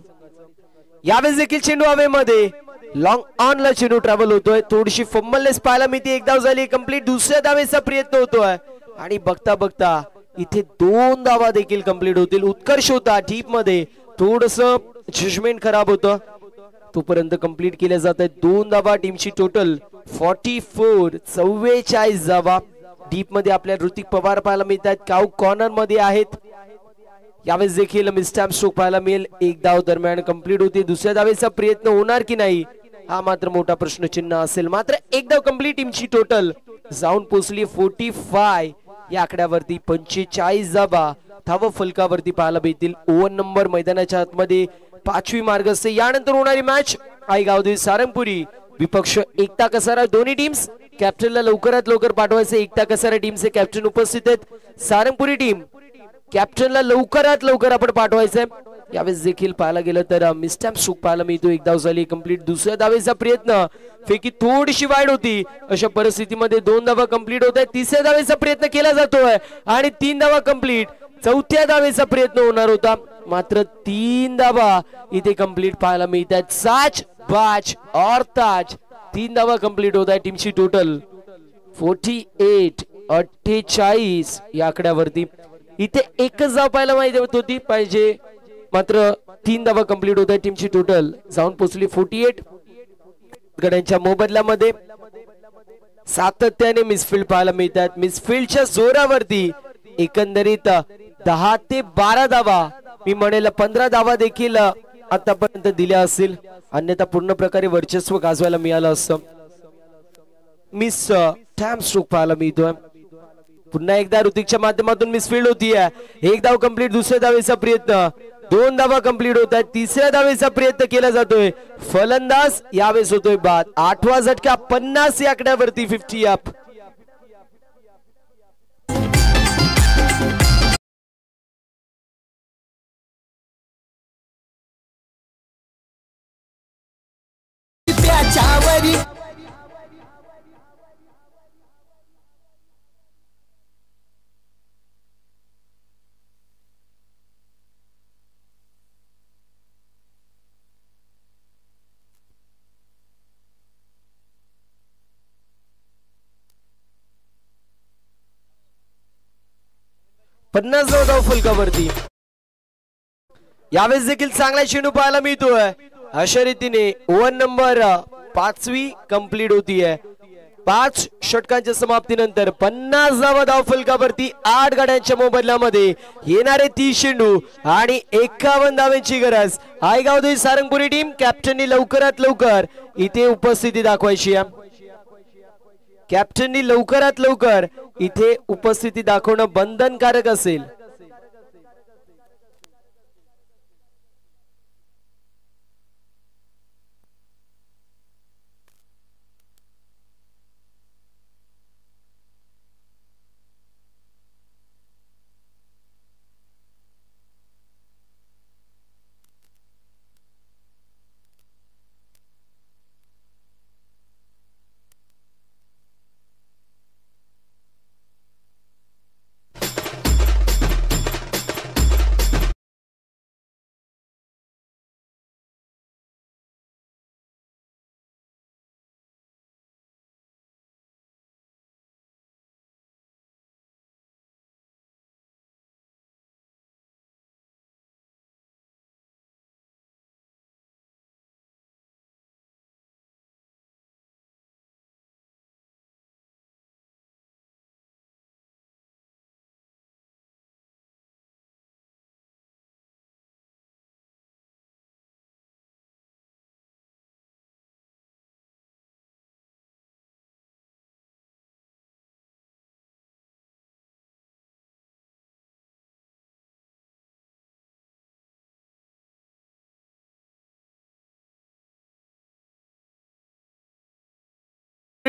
यावेळेस देखील चेंडू हवेमध्ये लॉंग ऑन ला चेंडू ट्रॅव्हल होतोय. थोडीशी फंबलनेस पाहायला मिळते. एक धाव झाली कंप्लीट. दुसऱ्या धावेचा प्रयत्न होतोय आणि बघता बघता इथे 2 धावा देखील कंप्लीट होतील. उत्कर्ष होता डीप मध्ये थोडस जजमेंट खराब होतं तोपर्यंत कंप्लीट केल्या जात आहेत. 2 धावा टीमची टोटल 44 धावा. डीप मध्ये आपल्या ऋतिक पवार पाहायला मिळतात. काऊ कॉर्नर मध्ये आहेत. यावेळेस देखील मिस्टॅम्प स्ट्रोक पाहायला मिळेल. 1 धाव दरम्यान कंप्लीट होती. दुसऱ्या धावेचा प्रयत्न होणार की नाही हा मात्र मोठा प्रश्नचिन्ह असेल. मात्र 1 धाव कंप्लीट. टीमची टोटल जाऊन पोहोचली 45 या आकड्यावरती. 45 धावा धाव फलकावरती पाहायला मिळतील. ओव्हर नंबर मैदानाच्या आतमध्ये 5वी मार्ग असते. यानंतर होणारी मॅच आईगावदेवी सारंगपुरी विपक्ष एकता कसारा. दोन्ही टीम्स कॅप्टनला लवकरात लवकर पाठवायचे. एकता कसारा टीमचे कॅप्टन उपस्थित आहेत. सारंगपुरी टीम कॅप्टनला लवकरात लवकर आपण पाठवायचंय. यावेळेस देखील पाहायला गेलं तर मिस्टॅम्प स्ट्रोक पाहायला मिळतो. 1 धाव झाली कंप्लीट. दुसऱ्या धावेचा प्रयत्न फेकी थोडीशी वाईड होती. अशा परिस्थितीमध्ये 2 धावा कंप्लीट होत आहेत. तिसऱ्या धावेचा प्रयत्न केला जातोय आणि 3 धावा कंप्लीट. चौथ्या धावेचा प्रयत्न होणार होता मात्र 3 धावा इथे कंप्लीट पाहायला मिळतात. साच बाच और ताज 3 धावा कंप्लीट होत आहे. टीमची टोटल 48 या आकड्यावरती. इथे एकच धाव पाहायला माहिती होती पाहिजे मात्र 3 धावा कंप्लीट होत आहे. टीमची टोटल जाऊन पोहोचली 48. गड्यांच्या मोबदल्यामध्ये सातत्याने मिसफिल्ड पाहायला मिळतात. मिसफिल्डच्या जोरावरती एकंदरीत 10 ते 12 धावा मी म्हणेल 15 धावा देखील आतापर्यंत दिल्या असतील. अन्यथा पूर्ण प्रकारे वर्चस्व गाजवायला मिळालं असतं. मिस टॅम्प स्ट्रोक पाहायला मिळतोय. पुन्हा एकदा ऋतिकच्या माध्यमातून मिसफिल्ड होतीये. 1 धाव कंप्लीट. दुसऱ्या धावेचा प्रयत्न. 2 धावा कंप्लीट होत आहेत. तिसऱ्या धावेचा प्रयत्न केला जातोय. फलंदाज यावेळेस होतोय बाद. 8वा झटका 50 या आकड्यावरती 50 अप. त्याच्यावरी पन्नास धाव फलकावरती. यावेळेस देखील चांगला चेंडू पाहायला मिळतोय. अशा रीतीने ओव्हर नंबर 5वी कंप्लीट होतीये. 5 षटकांच्या समाप्तीनंतर 50 धावा धाव फलकावरती. 8 गाड्यांच्या मोबदल्यामध्ये येणारे 30 चेंडू आणि 51 धावांची गरज. आईगावदेवी सारंगपुरी टीम कॅप्टननी लवकरात लवकर इथे उपस्थिती दाखवायची आहे. कॅप्टननी लवकरात लवकर इथे उपस्थिती दाखवणं बंधनकारक असेल.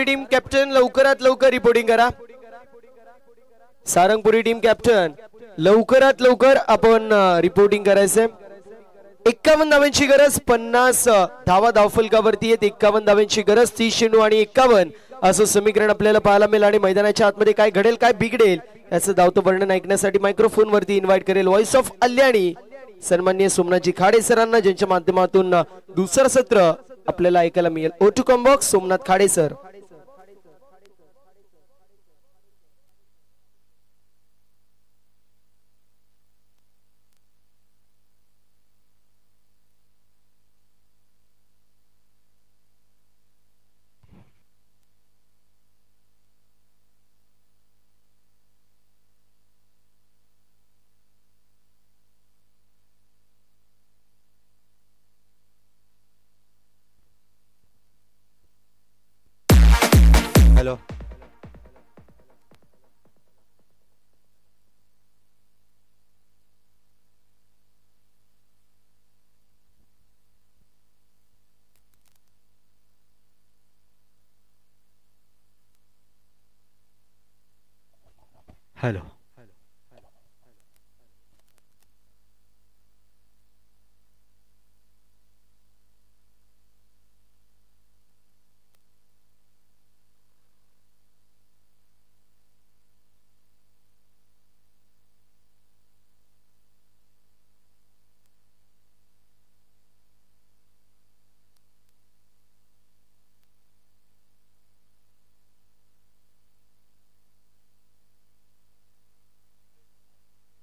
सारंगपुरी टीम कॅप्टन लवकरात लवकर रिपोर्टिंग करा. सारंगपुरी टीम कॅप्टन लवकरात लवकर आपण रिपोर्टिंग करायचंय. 51 धावांची गरज, 50 धावा धावफलकावरती आहेत. 51 धावांची गरज, 30 चेंडू आणि 51 असं समीकरण आपल्याला पाहायला मिळेल. आणि मैदानाच्या आतमध्ये काय घडेल काय बिघडेल याचं धावतं वर्णन ऐकण्यासाठी मायक्रोफोन वरती इन्व्हाइट करेल व्हॉइस ऑफ कल्याणी सन्माननीय सोमनाथजी खाडे सरांना, ज्यांच्या माध्यमातून दुसरं सत्र आपल्याला ऐकायला मिळेल. O to come box Somnath Khade sir. Hello hello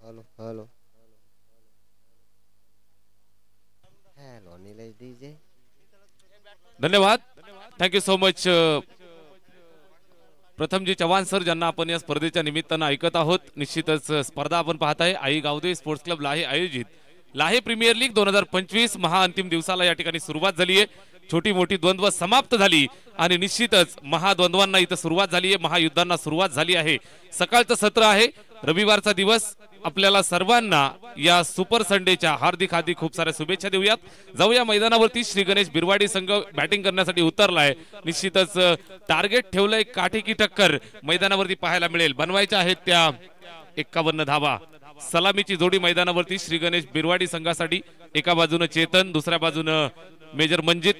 hello hello hello Nilesh DJ. धन्यवाद, थँक्यू सो मच. प्रथमजी चव्हाण सर, ज्यांना आपण या स्पर्धेच्या निमित्तानं ऐकत आहोत. निश्चितच स्पर्धा आपण पाहत आहे आई गावदे स्पोर्ट्स क्लब लाहे आयोजित लाहे प्रीमियर लीग 2025 महाअंतिम दिवसाला या ठिकाणी सुरुवात झाली आहे. छोटी मोठी द्वंद्व समाप्त झाली आणि निश्चितच महाद्वंद्वांना इथं सुरुवात झाली आहे, महायुद्धांना सुरुवात झाली आहे. सकाळचं सत्र आहे, रविवारचा दिवस. आपल्याला सर्वांना या सुपर संडेच्या हार्दिक हार्दिक खूप साऱ्या शुभेच्छा देऊयात. जाऊया मैदानावरती. श्री गणेश बिरवाडी संघ बॅटिंग करण्यासाठी उतरलाय. निश्चितच टार्गेट ठेवलंय, काठी की टक्कर मैदानावरती पाहायला मिळेल. बनवायच्या आहेत त्या 51 धावा. सलामीची जोडी मैदानावरती श्री गणेश बिरवाडी संघासाठी. एका बाजूनं चेतन, दुसऱ्या बाजूनं मेजर मंजित.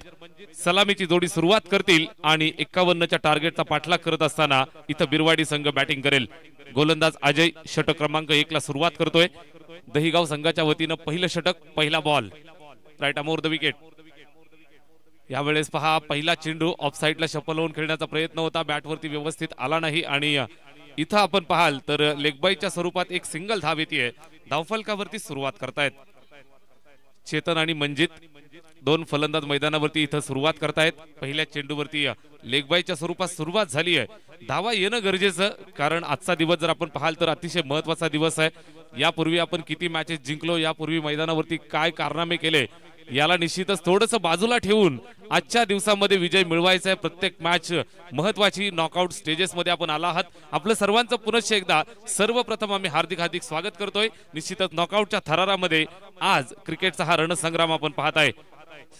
सलामीची जोडी सुरुवात करतील आणि 51च्या टार्गेटचा पाठलाग करत असताना इथं बिरवाडी संघ बॅटिंग करेल. गोलंदाज अजय षटक क्रमांक 1 ला सुरुवात करतोय. दहिगाव संघाच्या वतीनं पहिलं षटक, पहिला ball right arm over the wicket. यावेळेस पहा, पहिला चेंडू ऑफ साईडला शफल होऊन खेळण्याचा प्रयत्न होता, बॅटवरती व्यवस्थित आला नाही आणि इथं आपण पाहाल तर लेगबाईच्या स्वरूपात एक सिंगल धाव येते. धावफलकावरती सुरुवात करतायत चेतन आणि मंजित. दोन फलंदाज मैदानावरती इथं सुरुवात करतायत. पहिल्या चेंडूवरती लेगबाईच्या स्वरूपात सुरुवात झाली आहे. धावा येणं गरजेचं, कारण आजचा दिवस जर आपण पाहाल तर अतिशय महत्वाचा दिवस आहे. यापूर्वी आपण किती मॅचेस जिंकलो, यापूर्वी मैदानावरती काय कारनामे केले, याला निश्चितच थोडंसं बाजूला ठेवून आजच्या दिवसामध्ये विजय मिळवायचा आहे. प्रत्येक मॅच महत्वाची. नॉकआउट स्टेजेस मध्ये आपण आला आहात. आपलं सर्वांचं पुनश्च एकदा सर्वप्रथम आम्ही हार्दिक हार्दिक स्वागत करतोय. निश्चितच नॉकआउटच्या थरारामध्ये आज क्रिकेटचा हा रणसंग्राम आपण पाहत आहे.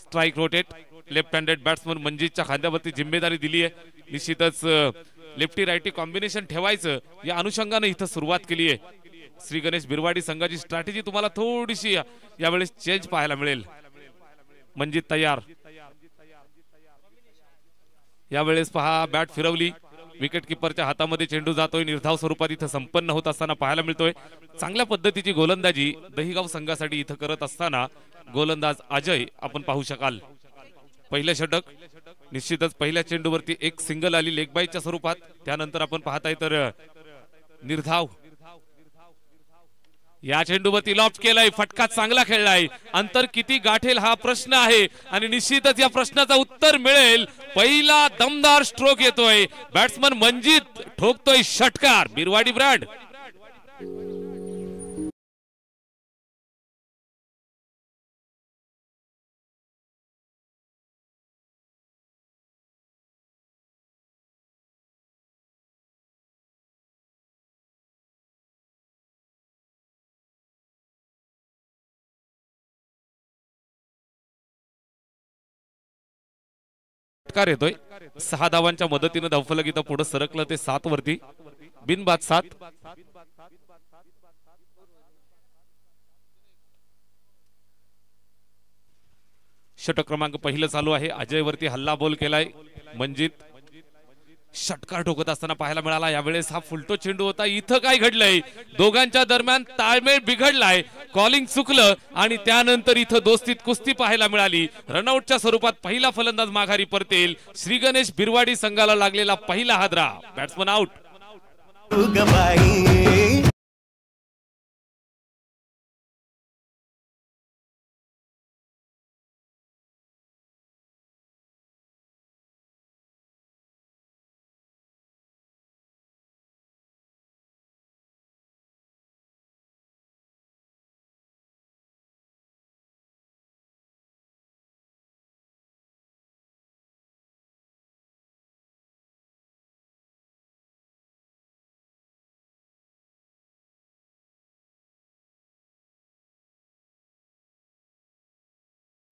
Strike rotate, left handed batsman मंजितच्या खांद्यावरती जिम्मेदारी दिली आहे. निश्चितच लेफ्टी राईटी कॉम्बिनेशन ठेवायचं या अनुषंगाने इथं सुरुवात केली आहे. श्री गणेश बिरवाडी संघाची स्ट्रॅटेजी तुम्हाला थोडीशी यावेळेस चेंज पाहायला मिळेल. मंजित तयार. यावेळेस पहा, बॅट फिरवली, विकेट किपरच्या हातामध्ये चेंडू जातोय. निर्धाव स्वरूपात इथं संपन्न होत असताना पाहायला मिळतोय. चांगल्या पद्धतीची गोलंदाजी दहिगाव संघासाठी इथं करत असताना गोलंदाज अजय आपण पाहू शकाल. पहिलं षटक. निश्चितच पहिल्या चेंडूवरती एक सिंगल आली लेगबाईच्या स्वरूपात. त्यानंतर आपण पाहताय तर निर्धाव. या चेंडूवरती लॉफ्ट केलाय, फटका चांगला खेळलाय. अंतर किती गाठेल हा प्रश्न आहे आणि निश्चितच या प्रश्नाचं उत्तर मिळेल. पहिला दमदार स्ट्रोक येतोय. बॅट्समन मंजित ठोकतोय षटकार. बिरवाडी ब्रँड. षटकार येतोय. 6 धावांच्या मदतीने धावफलक इथं पुढे सरकलं ते 7 वरती. बिनबाद 7. षटक क्रमांक पहिलं चालू आहे. अजय वरती हल्ला बॉल केलाय. मंजित षटकार ठोकत असताना पाहायला मिळाला. यावेळेस हा फुलटो चेंडू होता. इथं काय घडलंय, दोघांच्या दरम्यान ताळमेळ बिघडलाय, कॉलिंग चुकलं आणि त्यानंतर इथं दोस्तीत कुस्ती पाहायला मिळाली. रनआउटच्या स्वरूपात पहिला फलंदाज माघारी परतेल. श्री गणेश बिरवाडी संघाला लागलेला पहिला हादरा. Batsman out.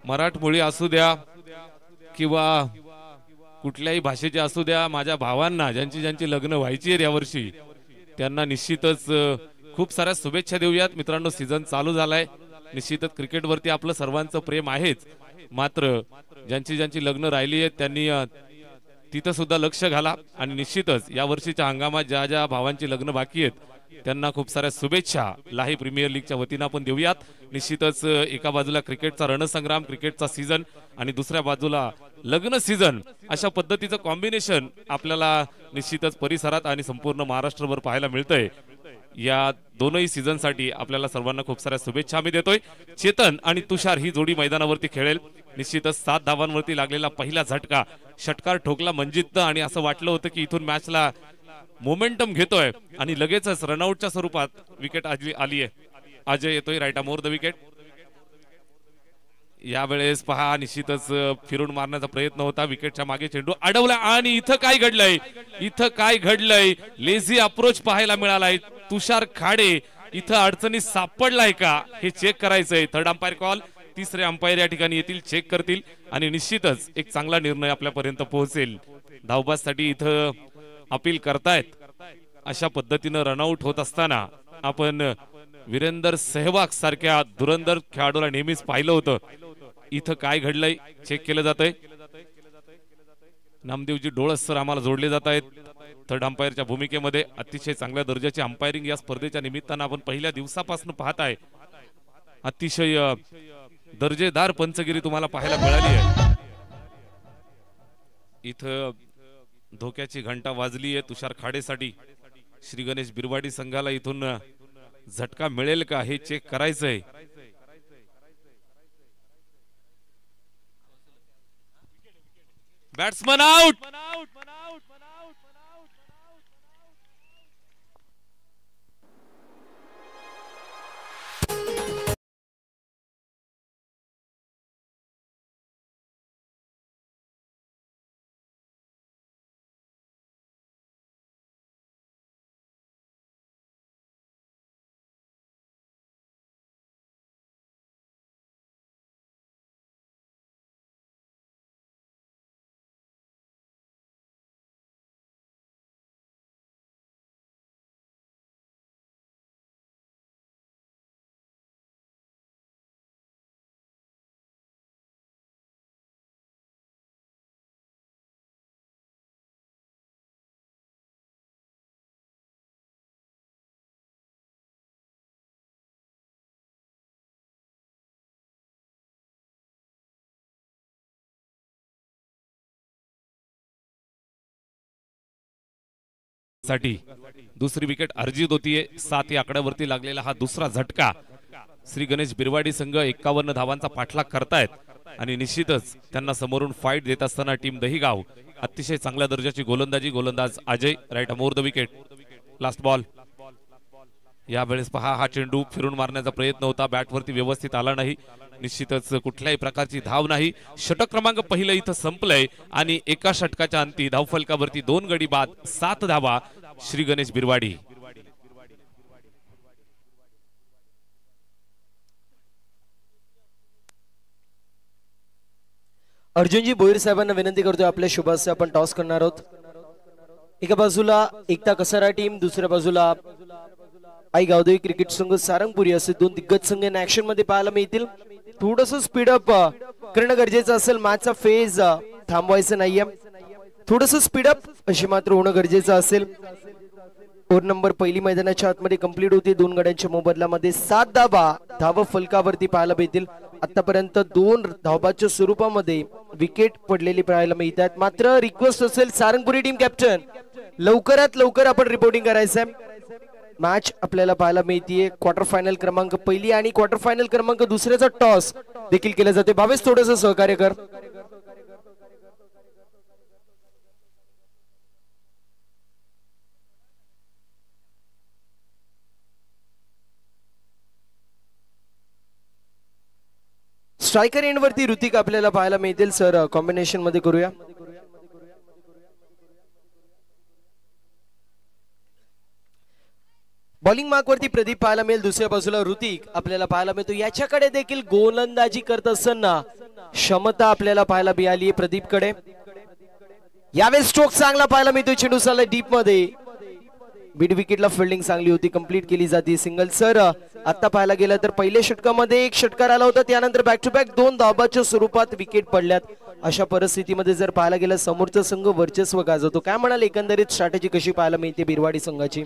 मराठमोळी असू द्या किंवा कुठल्याही भाषेचे असू द्या, माझ्या भावांना ज्यांची ज्यांची लग्न व्हायची आहेत यावर्षी त्यांना निश्चितच खूप साऱ्या शुभेच्छा देऊयात. मित्रांनो, सीझन चालू झालाय. निश्चितच क्रिकेटवरती आपलं सर्वांचं प्रेम आहेच, मात्र ज्यांची ज्यांची लग्न राहिली आहेत त्यांनी तिथं सुद्धा लक्ष घाला आणि निश्चितच या वर्षीच्या हंगामात ज्या ज्या भावांची लग्न बाकी आहेत त्यांना खूप साऱ्या शुभेच्छा लाही प्रीमियर लीगच्या वतीनं आपण देऊयात. निश्चितच एका बाजूला क्रिकेटचा रणसंग्राम, क्रिकेटचा सीझन आणि दुसऱ्या बाजूला लग्न सीझन, अशा पद्धतीचं कॉम्बिनेशन आपल्याला निश्चितच परिसरात आणि संपूर्ण महाराष्ट्रभर पाहायला मिळतंय. या दोनही सीझन साठी आपल्याला सर्वांना खूप साऱ्या शुभेच्छा आम्ही देतोय. चेतन आणि तुषार ही जोडी मैदानावरती खेळेल. निश्चितच 7 धावांवरती लागलेला पहिला झटका, षटकार ठोकला मंजितनं आणि असं वाटलं होतं की इथून मॅचला मोमेंटम घेतोय आणि लगेचच रनआउटच्या स्वरूपात विकेट आली आहे. अजय येतोय राईट मोर द विकेट. यावेळेस पहा निश्चितच फिरून मारण्याचा प्रयत्न होता, विकेटच्या मागे चेंडू अडवला आणि इथं काय घडलंय, इथं काय घडलंय, लेझी अप्रोच पाहायला मिळालाय. तुषार खाडे इथं अडचणीत सापडलाय का हे चेक करायचंय. थर्ड अंपायर कॉल, तिसरे अंपायर या ठिकाणी येतील, चेक करतील आणि निश्चितच एक चांगला निर्णय आपल्यापर्यंत पोहोचेल. धावबाजसाठी इथं अपील करतायत. अशा पद्धतीनं रनआउट होत असताना आपण वीरेंदर सेहवाग सारख्या धुरंधर खेळाडूला नेहमीच पाहिलं होतं. इथं काय घडलंय चेक केलं जातंय. नामदेवजी डोळस सर आम्हाला जोडले जात आहेत थर्ड अंपायरच्या भूमिकेमध्ये. अतिशय चांगल्या दर्जाची अंपायरिंग या स्पर्धेच्या निमित्तानं आपण पहिल्या दिवसापासून पाहताय. अतिशय दर्जेदार पंचगिरी तुम्हाला पाहायला मिळाली आहे. इथं धोक्याची घंटा वाजली आहे तुषार खाडेसाठी. श्री गणेश बिरवाडी संघाला इथून झटका मिळेल का हे चेक करायचंय. Batsman out. साठी दुसरी विकेट अर्जित होतीये. 7 या आकड्यावरती लागलेला हा दुसरा झटका. श्री गणेश बिरवाडी संघ 51 धावांचा पाठलाग करतायत आणि निश्चितच त्यांना समोरून फाईट देत असताना टीम दहीगाव अतिशय चांगल्या दर्जाची गोलंदाजी. गोलंदाज Ajay right over the wicket. Last ball. यावेळेस पहा हा चेंडू फिरून मारण्याचा प्रयत्न होता, बॅटवरती व्यवस्थित आला नाही. निश्चितच कुठल्याही प्रकारची धाव नाही. षटक क्रमांक पहिलं इथं संपलंय आणि एका षटकाच्या अंती धावफलकावरती 2 गडी बाद 7 धावा श्री गणेश बिरवाडी. अर्जुनजी भोईर साहेबांना विनंती करतोय आपल्या शुभास्य आपण टॉस करणार आहोत. एका बाजूला एकता कसारा टीम, दुसऱ्या बाजूला आई गावदेवी क्रिकेट संघ सारंगपुरी असे दोन दिग्गज संघ ऍक्शन मध्ये पाहायला मिळतील. थोडस स्पीडअप करणं गरजेचं असेल. मॅचचा फेज थांबवायचं नाहीये. थोडस स्पीडअप अशी मात्र होणं गरजेचं असेल. ओव्हर नंबर पहिली मैदानाच्या आतमध्ये कंप्लीट होती. दोन गड्यांच्या मोबदल्यामध्ये 7 धावा धाव फलकावरती पाहायला मिळतील. आतापर्यंत 2 धावाच्या स्वरूपामध्ये विकेट पडलेली पाहायला मिळतात. मात्र रिक्वेस्ट असेल सारंगपुरी टीम कॅप्टन, लवकरात लवकर आपण रिपोर्टिंग करायचंय. मॅच आपल्याला पाहायला मिळतीये क्वार्टर फायनल क्रमांक पहिली आणि क्वार्टर फायनल क्रमांक दुसऱ्याचा टॉस देखील केला जाते. भावेश थोडंसं सहकार्य कर. स्ट्रायकर एंड वरती ऋतिक आपल्याला पाहायला मिळतील. सर कॉम्बिनेशन मध्ये करूया. बॉलिंग मार्क वरती प्रदीप पाहायला मिळेल. दुसऱ्या बाजूला ऋतिक आपल्याला पाहायला मिळतो. याच्याकडे देखील गोलंदाजी करत असताना क्षमता आपल्याला पाहायला मिळाली प्रदीपकडे. यावेळेस स्ट्रोक चांगला पाहायला मिळतो. चेंडू चालला डीप मध्ये. मिड विकेटला फिल्डिंग चांगली होती. कंप्लीट केली जाते सिंगल. सर आता पाहायला गेलं तर पहिल्या षटकामध्ये एक षटकार आला होता. त्यानंतर बॅक टू बॅक 2 धावाच्या स्वरूपात विकेट पडल्यात. अशा परिस्थितीमध्ये जर पाहायला गेलं समोरचा संघ वर्चस्व गाजवतो. काय म्हणाल एकंदरीत स्ट्रॅटेजी कशी पाहायला मिळते बिरवाडी संघाची?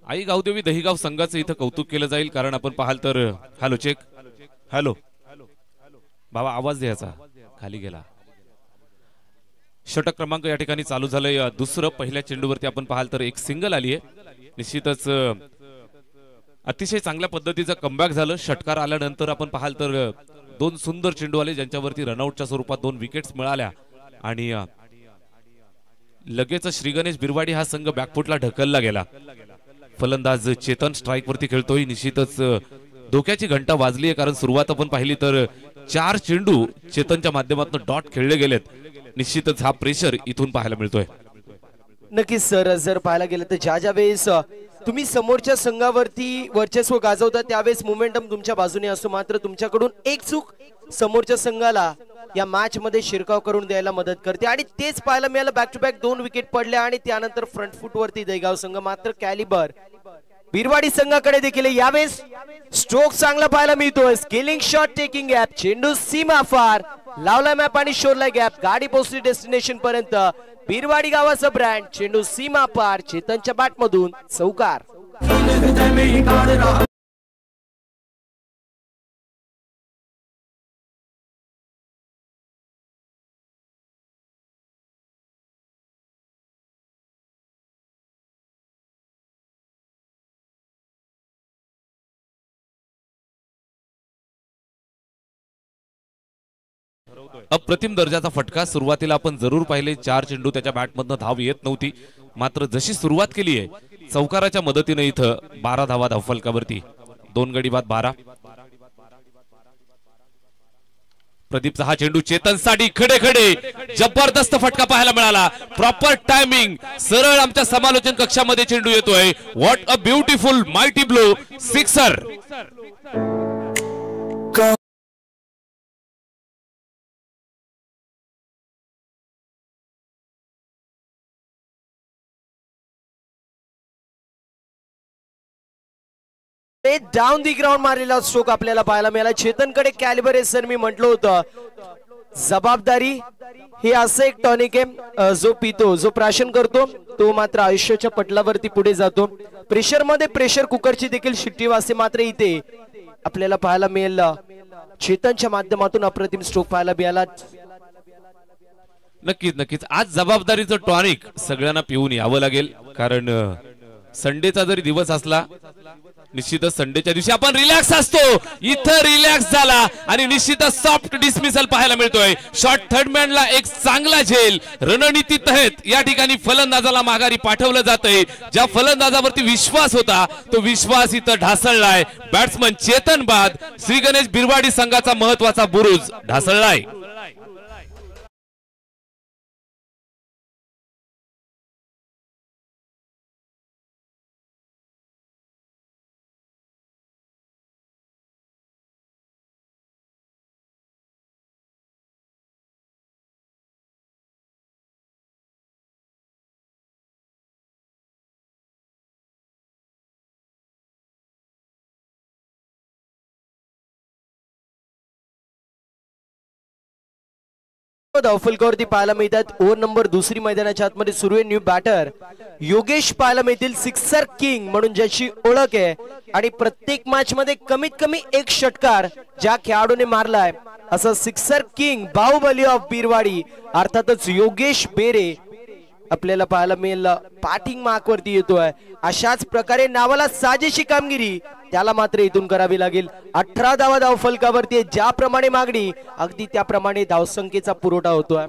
आई गावदेवी दहिगाव संघाचं इथं कौतुक केलं जाईल. कारण आपण पाहाल तर हॅलो चेक. हॅलो बाबा आवाज द्यायचा. खाली गेला. षटक क्रमांक या ठिकाणी चालू झालंय. दुसरं पहिल्या चेंडूवरती आपण पाहाल तर एक सिंगल आली आहे. निश्चितच अतिशय चांगल्या पद्धतीचं कमबॅक झालं. षटकार आल्यानंतर आपण पाहाल तर 2 सुंदर चेंडू आले ज्यांच्यावरती रनआउटच्या स्वरूपात 2 विकेट्स मिळाल्या आणि लगेच श्री गणेश बिरवाडी हा संघ बॅकफुटला ढकलला गेला. फलंदाज चेतन स्ट्राईक वरती खेळतोय. निश्चितच धोक्याची घंटा वाजली आहे. कारण सुरुवात आपण पाहिली तर 4 चेंडू चेतनच्या माध्यमातून डॉट खेळले गेलेत. निश्चितच हा प्रेशर इथून पाहायला मिळतोय. नक्कीच सर, जर पाहायला गेलं तर ज्या वेळेस तुम्ही समोरच्या संघावरती वर्चस्व गाजवता त्यावेळेस मोमेंटम तुमच्या बाजूने असतो. मात्र तुमच्याकडून एक चूक समोरच्या संघाला या मॅच मध्ये शिरकाव करून द्यायला मदत करते आणि तेच पाहायला मिळालं. बॅक टू बॅक 2 विकेट पडल्या आणि त्यानंतर फ्रंट फुट वरती दहिगाव संघ. मात्र कॅलिबर बिरवाडी संघाकडे देखील यावेळेस स्ट्रोक चांगला पाहायला मिळतोय. Scaling shot taking gap. चेंडू सीमा फार लावला मॅप आणि शोधला गॅप. गाडी पोहोचली डेस्टिनेशन पर्यंत. बिरवाडी गावाचा ब्रँड. चेंडू सीमा पार. चेतनच्या बॅट मधून चौकार. अप्रतिम दर्जाचा फटका. सुरुवातीला आपण जरूर पाहिले 4 चेंडू त्याच्या बॅटमधनं धाव येत नव्हती. मात्र जशी सुरुवात केली आहे चौकाराच्या मदतीने इथं 12 धावा धावफलकावरती. 2 गडी बाद 12. प्रदीपचा हा चेंडू चेतनसाठी खडे खडे जबरदस्त फटका पाहायला मिळाला. Proper timing. सरळ आमच्या समालोचन कक्षामध्ये चेंडू येतोय. What a beautiful mighty blow. Sixer. Down the ground मारलेला स्ट्रोक आपल्याला पाहायला मिळाला. चेतनकडे कॅलिबर आहे सर. मी म्हटलं होतं जबाबदारी हे असं एक टॉनिक आहे जो पितो, जो प्राशन करतो तो मात्र आयुष्याच्या पटलावरती पुढे जातो. प्रेशर मध्ये प्रेशर कुकरची देखील शिट्टी वाजते. मात्र इथे आपल्याला पाहायला मिळेल चेतनच्या माध्यमातून अप्रतिम स्ट्रोक पाहायला मिळाला. नक्कीच नक्कीच आज जबाबदारीचं टॉनिक सगळ्यांना पिऊन यावं लागेल. कारण संडेचा जरी दिवस असला निश्चितच संडेच्या दिवशी आपण रिलॅक्स असतो. इथं रिलॅक्स झाला आणि निश्चितच सॉफ्ट डिसमिसल पाहायला मिळतोय. शॉर्ट थर्डमॅनला एक चांगला झेल. रणनीती तहत या ठिकाणी फलंदाजाला माघारी पाठवलं जातंय. ज्या फलंदाजावरती विश्वास होता तो विश्वास इथं ढासळलाय. बॅट्समन चेतन बाद श्री गणेश बिरवाडी संघाचा महत्वाचा बुरुज ढासळलाय. धावफलकावरती पाहायला मिळतात. ओव्हर नंबर दुसरी मैदानाच्या आतमध्ये सुरू आहे. न्यू बॅटर योगेश पाहायला मिळतील, सिक्सर किंग म्हणून ज्याची ओळख आहे आणि प्रत्येक मॅच मध्ये कमीत कमी एक षटकार ज्या खेळाडूने मारलाय असं सिक्सर किंग बाहुबली ऑफ बीरवाडी अर्थातच योगेश बेरे आपल्याला पाहायला मिळेल. बॅटिंग मार्क वरती येतोय. अशाच प्रकारे नावाला साजेशी कामगिरी त्याला मात्र इथून करावी लागेल. 18 धावा धावफलकावरती ज्याप्रमाणे मागणी अगदी त्याप्रमाणे धावसंख्येचा पुरवठा होतोय.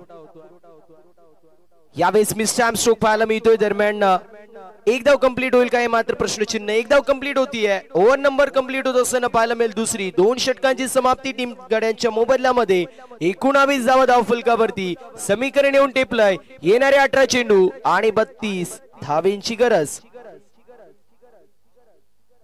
यावेळेस मिस्टॅम्प स्ट्रोक पाहायला मिळतोय. दरम्यान एक धाव कंप्लीट होईल काय मात्र प्रश्नचिन्ह. एक धाव कंप्लीट होतीये. ओव्हर नंबर कंप्लीट होत असताना पाहायला मिळेल दुसरी. 2 षटकांची समाप्ती टीम गड्यांच्या मोबदल्यामध्ये 19 धावा धावफलकावरती समीकरण येऊन टेपलंय. येणारे 18 चेंडू आणि 32 धावेंची गरज.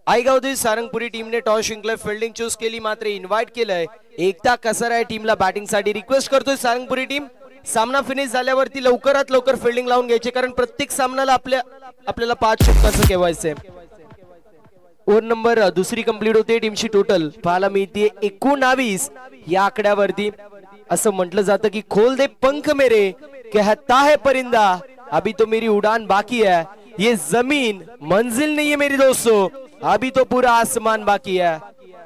आईगावदेवी सारंगपुरी टीमने टॉस जिंकलाय. फिल्डिंग चूज केली मात्र इन्व्हाइट केलंय. एकता कसर आहे टीमला बॅटिंग साठी रिक्वेस्ट करतोय सारंगपुरी टीम. सामना फिनिश झाल्यावरती लवकरात लवकर फिल्डिंग लावून घ्यायचे कारण प्रत्येक सामन्याला आपल्याला 5 षटकांचं केवायचंय. ओव्हर नंबर दुसरी कंप्लीट होते. टीमची टोटल पाहायला मिळते 19 या आकड्यावरती. असं म्हटलं जातं की खोल दे पंख मेरे कहता है परिंदा अभी तो मेरी उड़ान बाकी है. ये जमीन मंजिल नहीं है मेरी दोस्तों, अभी तो पूरा आसमान बाकी है.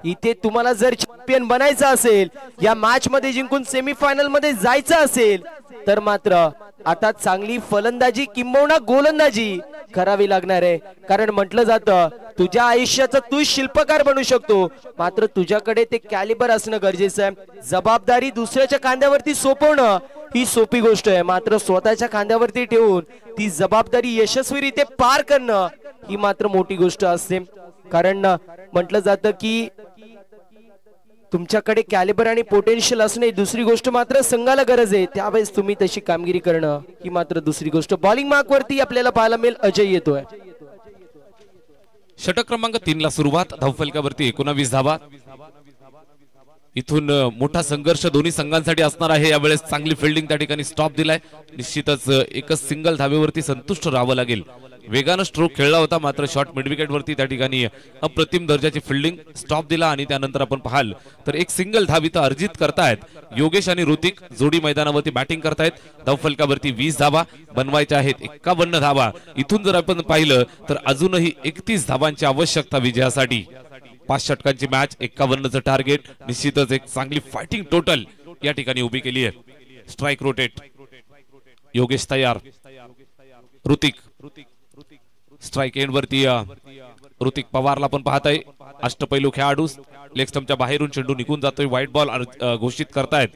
इथे तुम्हाला जर चॅम्पियन बनायचं असेल, या मॅच मध्ये जिंकून सेमीफायनल मध्ये जायचं असेल तर मात्र आता चांगली फलंदाजी किंबहुना गोलंदाजी करावी लागणार आहे. कारण म्हटलं जातं तुझ्या आयुष्याचा तू शिल्पकार बनू शकतो मात्र तुझ्याकडे ते कॅलिबर असणं गरजेचं आहे. जबाबदारी दुसऱ्याच्या खांद्यावरती सोपवणं ही सोपी गोष्ट आहे मात्र स्वतःच्या खांद्यावरती ठेवून ती जबाबदारी यशस्वीरित्या पार करणं ही मात्र मोठी गोष्ट असते. कारण म्हटलं जातं की तुमच्याकडे कॅलिबर आणि पोटेन्शियल असणे दुसरी गोष्ट मात्र संघाला गरज आहे. त्यावेळेस तुम्ही तशी कामगिरी करणं ही मात्र दुसरी गोष्ट. बॉलिंग मार्क वरती आपल्याला पाहायला मिळेल अजय येतोय. षटक क्रमांक 3 ला सुरुवात. धावफलकावरती 19 धावा. इथून मोठा संघर्ष दोन्ही संघांसाठी असणार आहे. यावेळेस चांगली फिल्डिंग त्या ठिकाणी स्टॉप दिलाय. निश्चितच एकच सिंगल धावेवरती संतुष्ट राहावं लागेल. वेगानं स्ट्रोक खेळला होता मात्र शॉर्ट मिड विकेट वरती त्या ठिकाणी अप्रतिम दर्जाची फिल्डिंग स्टॉप दिला आणि त्यानंतर आपण पाहाल तर एक सिंगल धाव इथं अर्जित करतायत. योगेश आणि ऋतिक जोडी मैदानावरती बॅटिंग करतायत. धावफलकावरती 20 धावा बनवायच्या आहेत. 51 धावा. इथून जर आपण पाहिलं तर अजूनही 31 धावांची आवश्यकता विजयासाठी. 5 षटकांची मॅच, 51चं टार्गेट. निश्चितच एक चांगली फायटिंग टोटल या ठिकाणी उभी केली आहे. Strike rotate. योगेश तयार. ऋतिक स्ट्राइक एंड वरती ऋतिक पवारला पण पाहताय. अष्टपैलू खेळाडू. लेग स्टंपच्या बाहेरून चेंडू निघून जातोय. व्हाईट बॉल घोषित करतायत.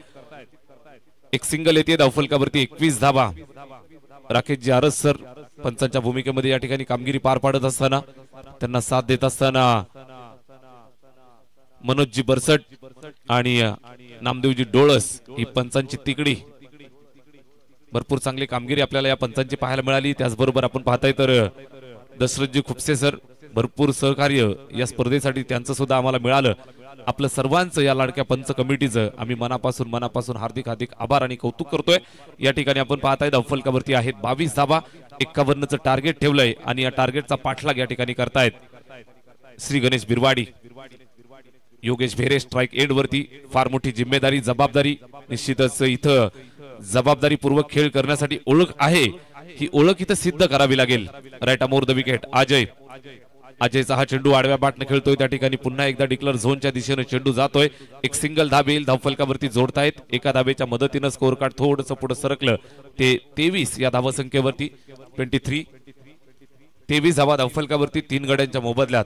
एक सिंगल येते. धावफलकावरती 21 धावा. राकेशजी आरस सर पंचांच्या भूमिकेमध्ये या ठिकाणी कामगिरी पार पाडत असताना त्यांना साथ देत असताना मनोजजी बरसट आणि नामदेवजी डोळस ही पंचांची तिकडी. भरपूर चांगली कामगिरी आपल्याला या पंचांची पाहायला मिळाली. त्याचबरोबर आपण पाहताय तर दशरथजी खुपसे सर भरपूर सहकार्य या स्पर्धेसाठी त्यांचं सुद्धा आम्हाला मिळालं. आपलं सर्वांचं या लाडक्या पंच कमिटीचं आम्ही मनापासून हार्दिक आभार आणि कौतुक करतोय. या ठिकाणी आपण पाहताय धावफलकावरती आहेत 22 धावा. 51चं टार्गेट ठेवलंय आणि या टार्गेटचा पाठलाग या ठिकाणी करतायत श्री गणेश बिरवाडी. योगेश भेरे स्ट्राइक एंड वरती. फार मोठी जिम्मेदारी, जबाबदारी. निश्चितच इथं जबाबदारीपूर्वक खेळ करण्यासाठी ओळख आहे. ही ओळख इथं सिद्ध करावी लागेल. Right arm over the wicket. अजयचा हा चेंडू आडव्या बाटने खेळतोय. त्या ठिकाणी पुन्हा एकदा डिक्लर झोनच्या दिशेने चेंडू जातोय. एक सिंगल धाब येईल. धावफलकावरती जोडतायत. एका धाबेच्या मदतीनं स्कोर कार्ड थोडंसं पुढे सरकलं. ते 23 या धावसंख्येवरती 23 धावा धावफलकावरती 3 गड्यांच्या मोबदल्यात.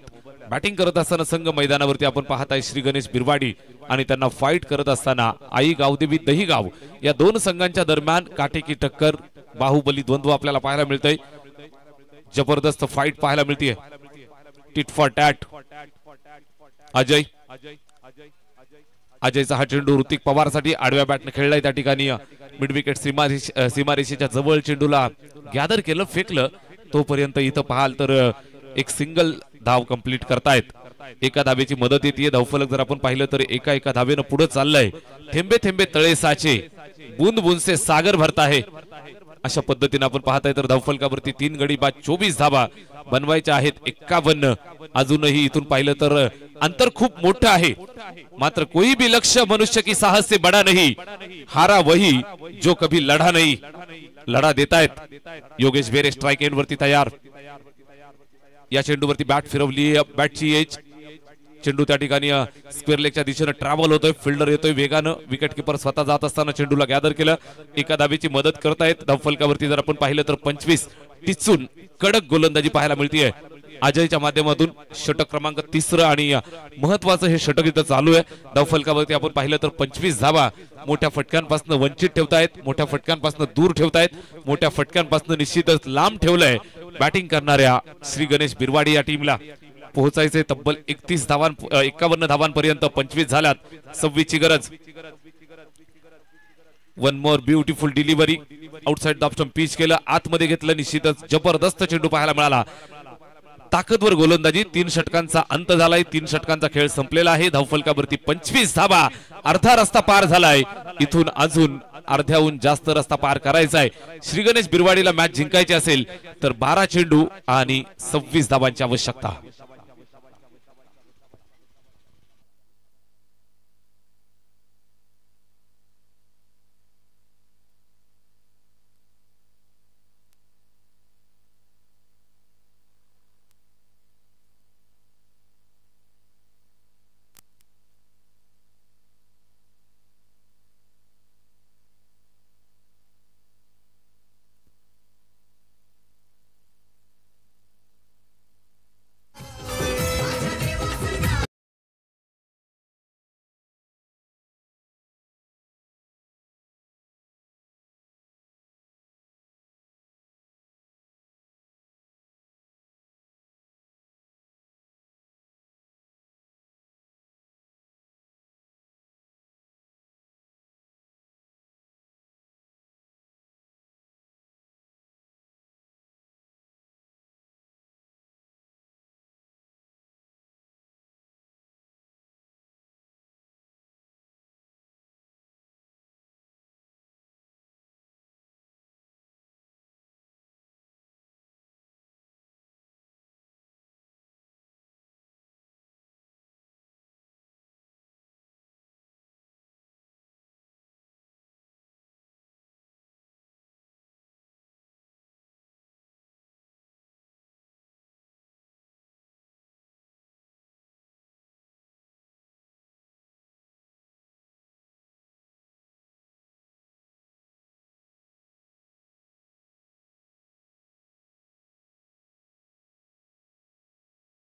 बॅटिंग करत असताना संघ मैदानावरती आपण पाहताय श्री गणेश बिरवाडी आणि त्यांना फाईट करत असताना आई गावदेवी दहीगाव या दोन संघांच्या दरम्यान काटेकी टक्कर, बाहुबली द्वंद्व आपल्याला पाहायला मिळतंय. जबरदस्त फाईट पाहायला मिळते. Tit for tat. अजयचा हा चेंडू ऋतिक पवारसाठी आडव्या बॅटने खेळलाय. त्या ठिकाणी मिड विकेट सीमारेषेच्या जवळ चेंडूला गॅदर केलं, फेकलं. तोपर्यंत इथं पाहाल तर एक सिंगल धाव कंप्लीट करतायत. एका धावेची मदत येते. धावफलक जर आपण पाहिलं तर एका धावेनं पुढे चाललंय. थेंबे थेंबे तळे साचे, बूंद बूंद से सागर भरता है. अशा पद्धतीने आपण पाहताय तर धावफलकावरती 3 गडी बाद 24 धावा बनवायच्या आहेत 51. अजूनही इथून पाहिलं तर अंतर खूप मोठं आहे, मात्र कोई भी लक्ष्य मनुष्य की साहस से बड़ा नहीं, हारा वही जो कभी लढा नहीं. लढा देतायत योगेश बेरे. स्ट्राइक एंड वरती तयार. या चेंडूवरती बॅट फिरवली, बॅटची एज. चेंडू त्या ठिकाणी स्क्वेअर लेगच्या दिशेने ट्रॅव्हल होतोय. फिल्डर येतोय वेगानं. विकेट किपर स्वतः जात असताना चेंडूला गॅदर केलं. एका धावेची मदत करतायत. धावफलकावरती जर आपण पाहिलं तर 25 टिचून कडक गोलंदाजी पाहायला मिळतीये अजयच्या माध्यमातून. षटक क्रमांक 3 आणि महत्वाचं हे षटक इथं चालू आहे. धावफलकावरती आपण पाहिलं तर 25 धावा मोठ्या फटक्यांपासून वंचित ठेवतायत, मोठ्या फटक्यांपासून दूर ठेवतायत, मोठ्या फटक्यांपासून निश्चितच लांब ठेवलंय. बॅटिंग करणाऱ्या श्री गणेश बिरवाडी या टीमला पोहोचायचे तब्बल 51 धावांपर्यंत. 25 झाल्यात, 26 ची गरज. One more beautiful delivery. Outside the stump pitch केलं, आतमध्ये घेतलं. निश्चितच जबरदस्त चेंडू पाहायला मिळाला. ताकदवर गोलंदाजी. 3 षटकांचा अंत झालाय. 3 षटकांचा खेळ संपलेला आहे. धावफलकावरती 25 धावा. अर्धा रस्ता पार झालाय. इथून अजून अर्ध्याहून जास्त रस्ता पार करायचा आहे. श्री गणेश बिरवाडीला मॅच जिंकायची असेल तर 12 चेंडू आणि 26 धावांची आवश्यकता.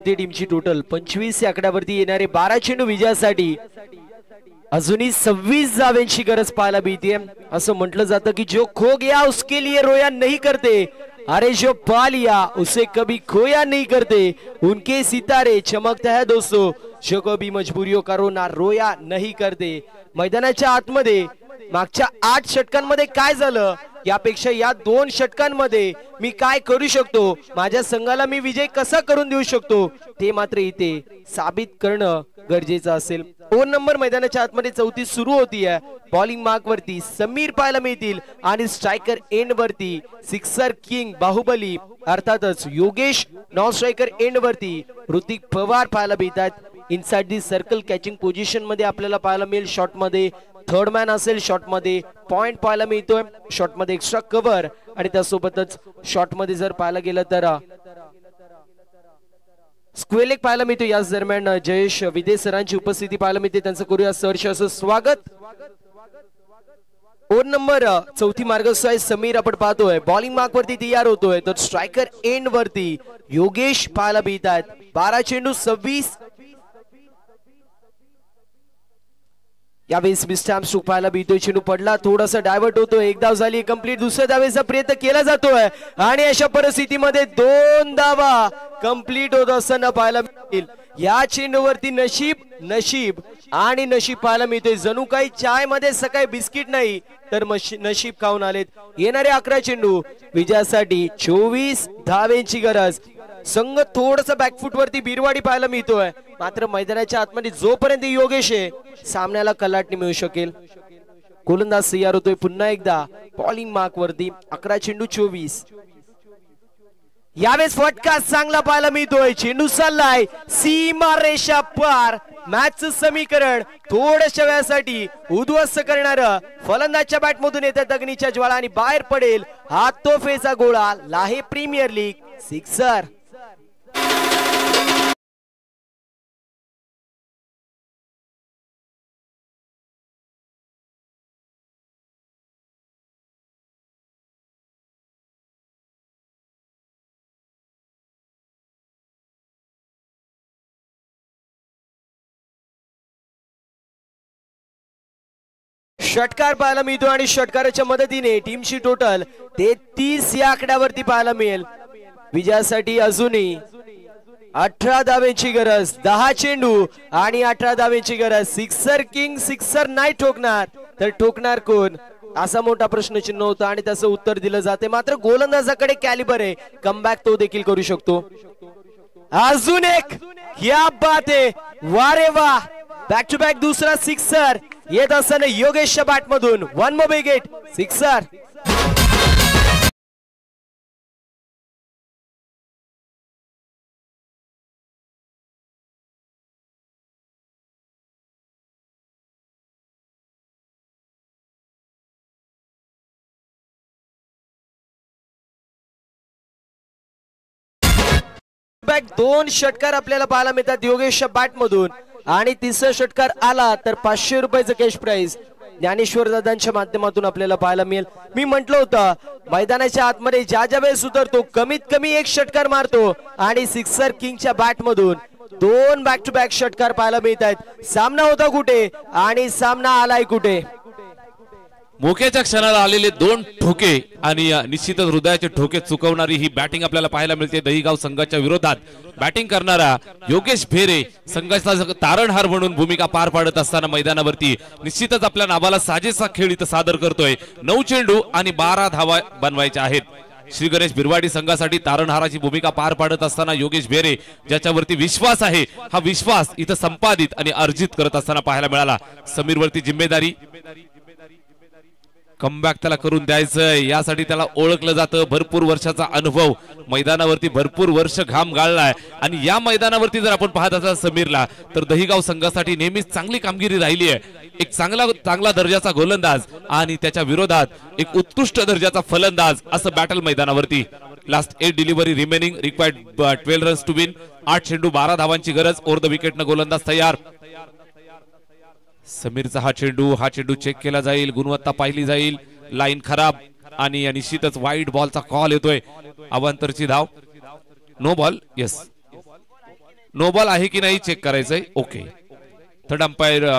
टीमची टोटल 25 या आकड्यावरती येणारे 12 चेंडू विजयासाठी अजूनही 26 धावांची गरज पाहायला मिळते. असं म्हटलं जातं की जो खो गया उसके लिए रोया नहीं करते, अरे जो पा लिया उसे कभी खोया नहीं करते. उनके सितारे चमकते हैं दोस्तों, जो कभी मजबूरियों का रोना रोया नहीं करते. मैदानाच्या आतमध्ये मागच्या 8 षटकांमध्ये काय झालं यापेक्षा या 2 षटकांमध्ये मी काय करू शकतो, माझ्या संघाला मी विजय कसा करून देऊ शकतो ते मात्र इथे साबित करणं गरजेचं असेल. 2 नंबर मैदानाच्या आतमध्ये 34 सुरू होतीये. बॉलिंग मार्क वरती समीर पाहायला मिळतील आणि स्ट्रायकर एंड वरती सिक्सर किंग बाहुबली अर्थातच योगेश नॉन स्ट्रायकर एंड वरती ऋतिक पवार पाहायला मिळतात. Inside the circle catching position मध्ये आपल्याला पाहायला मिळेल. शॉट मध्ये थर्ड मॅन असेल, शॉट मध्ये पॉइंट पाहायला मिळतोय, शॉट मध्ये एक्स्ट्रा कव्हर आणि त्यासोबतच शॉट मध्ये जर पाहायला गेलं तर स्क्वेलेक पाहायला मिळतो. याच दरम्यान जयेश विदे सरांची उपस्थिती पाहायला मिळते. त्यांचं करूया सहर्ष असं स्वागत. 4 नंबर चौथी मार्गस्थ समीर आपण पाहतोय बॉलिंग मार्क वरती तयार होतोय. तर स्ट्रायकर एंड वरती योगेश पाहायला मिळतात. 12 चेंडू 26. यावेळेस मिस्टॅम्प स्ट्रोक पाहायला मिळतोय. चेंडू पडला, थोडासा डायव्हर्ट होतोय. एक धाव झाली कंप्लीट. दुसऱ्या धावेचा प्रयत्न केला जातोय आणि अशा परिस्थितीमध्ये 2 धावा कंप्लीट होत असताना पाहायला मिळतील. या चेंडूवरती नशीब आणि नशीब पाहायला मिळतोय. जणू काही चाय मध्ये सकाळी बिस्किट नाही तर नशीब खाऊन आलेत. येणारे 11 चेंडू विजयासाठी 24 धावेंची गरज. संघ थोडस बॅकफुट वरती बिरवाडी पाहायला मिळतोय, मात्र मैदानाच्या आतमध्ये जोपर्यंत योगेश आहे सामन्याला कलाटणी मिळू शकेल. गोलंदाज तयार होतोय पुन्हा एकदा बॉलिंग मार्क वरती. 11 चेंडू 24. यावेळेस फटका चांगला पाहायला मिळतोय. चेंडू चाललाय सीमा रेषा पार. मॅचचं समीकरण थोड्याशा वेळासाठी उद्ध्वस्त करणार फलंदाजच्या बॅटमधून येत्या दगनीच्या ज्वाळा आणि बाहेर पडेल हा तोफेचा गोळा. लाहे प्रीमियर लीग सिक्सर. षटकार पाहायला मिळतो आणि षटकाराच्या मदतीने टीमची टोटल 33 या आकड्यावरती पाहायला मिळेल. विजयासाठी अजूनही 18 धावेची गरज. 10 चेंडू आणि 18 धावेची गरज. सिक्सर किंग सिक्सर नाही ठोकणार तर ठोकणार कोण असा मोठा प्रश्नचिन्ह होता आणि त्याचं उत्तर दिलं जाते. मात्र गोलंदाजाकडे कॅलिबर आहे. कमबॅक तो देखील करू शकतो. अजून एक क्या बात आहे. वा रे वा. बॅक टू बॅक दुसरा सिक्सर येत असताना योगेशच्या बॅट मधून. One more wicket sixer. Back 2 षटकार आपल्याला पाहायला मिळतात योगेशच्या बॅट मधून आणि तिसरा षटकार आला तर 500 रुपयाचं कॅश प्राइज ज्ञानेश्वर दादांच्या माध्यमातून आपल्याला पाहायला मिळेल. मी म्हटलं होतं मैदानाच्या आतमध्ये ज्या वेळेस उतरतो कमीत कमी एक षटकार मारतो आणि सिक्सर किंगच्या बॅट मधून 2 बॅक टू बॅक षटकार पाहायला मिळत आहेत. सामना होता कुठे आणि सामना आलाय कुठे. मोक्याच्या क्षणाला आलेले 2 ठोके आणि निश्चितच हृदयाचे ठोके चुकवणारी ही बॅटिंग आपल्याला पाहायला मिळते. दहीगाव संघाच्या विरोधात बॅटिंग करणारा योगेश भेरे संघाचा तारणहार म्हणून भूमिका पार पाडत असताना मैदानावरती निश्चितच आपल्या नावाला साजेसा खेळ इथं सादर करतोय. 9 चेंडू आणि 12 धावा बनवायच्या आहेत. श्री गणेश बिरवाडी संघासाठी तारणहाराची भूमिका पार पाडत असताना योगेश भेरे ज्याच्यावरती विश्वास आहे हा विश्वास इथं संपादित आणि अर्जित करत असताना पाहायला मिळाला. समीरवरती जिम्मेदारी. कमबॅक त्याला करून द्यायचंय. यासाठी त्याला ओळखलं जातं. भरपूर वर्षाचा अनुभव मैदानावरती भरपूर वर्ष घाम गाळलाय आणि या मैदानावरती जर आपण पाहत असाल समीरला तर दहीगाव संघासाठी नेहमीच चांगली कामगिरी राहिली आहे. एक चांगला दर्जाचा गोलंदाज आणि त्याच्या विरोधात एक उत्कृष्ट दर्जाचा फलंदाज असं बॅटल मैदानावरती. Last 8 delivery remaining required 12 runs to win. 8 चेंडू 12 धावांची गरज. ओव्हर द विकेटनं गोलंदाज तयार. समीरचा हा चेंडू चेक केला जाईल. गुणवत्ता पाहिली जाईल. लाईन खराब आणि निश्चितच वाईड बॉलचा कॉल येतोय. अवांतरची धाव. No ball. Yes no ball आहे की नाही चेक करायचंय. ओके थर्ड अंपायर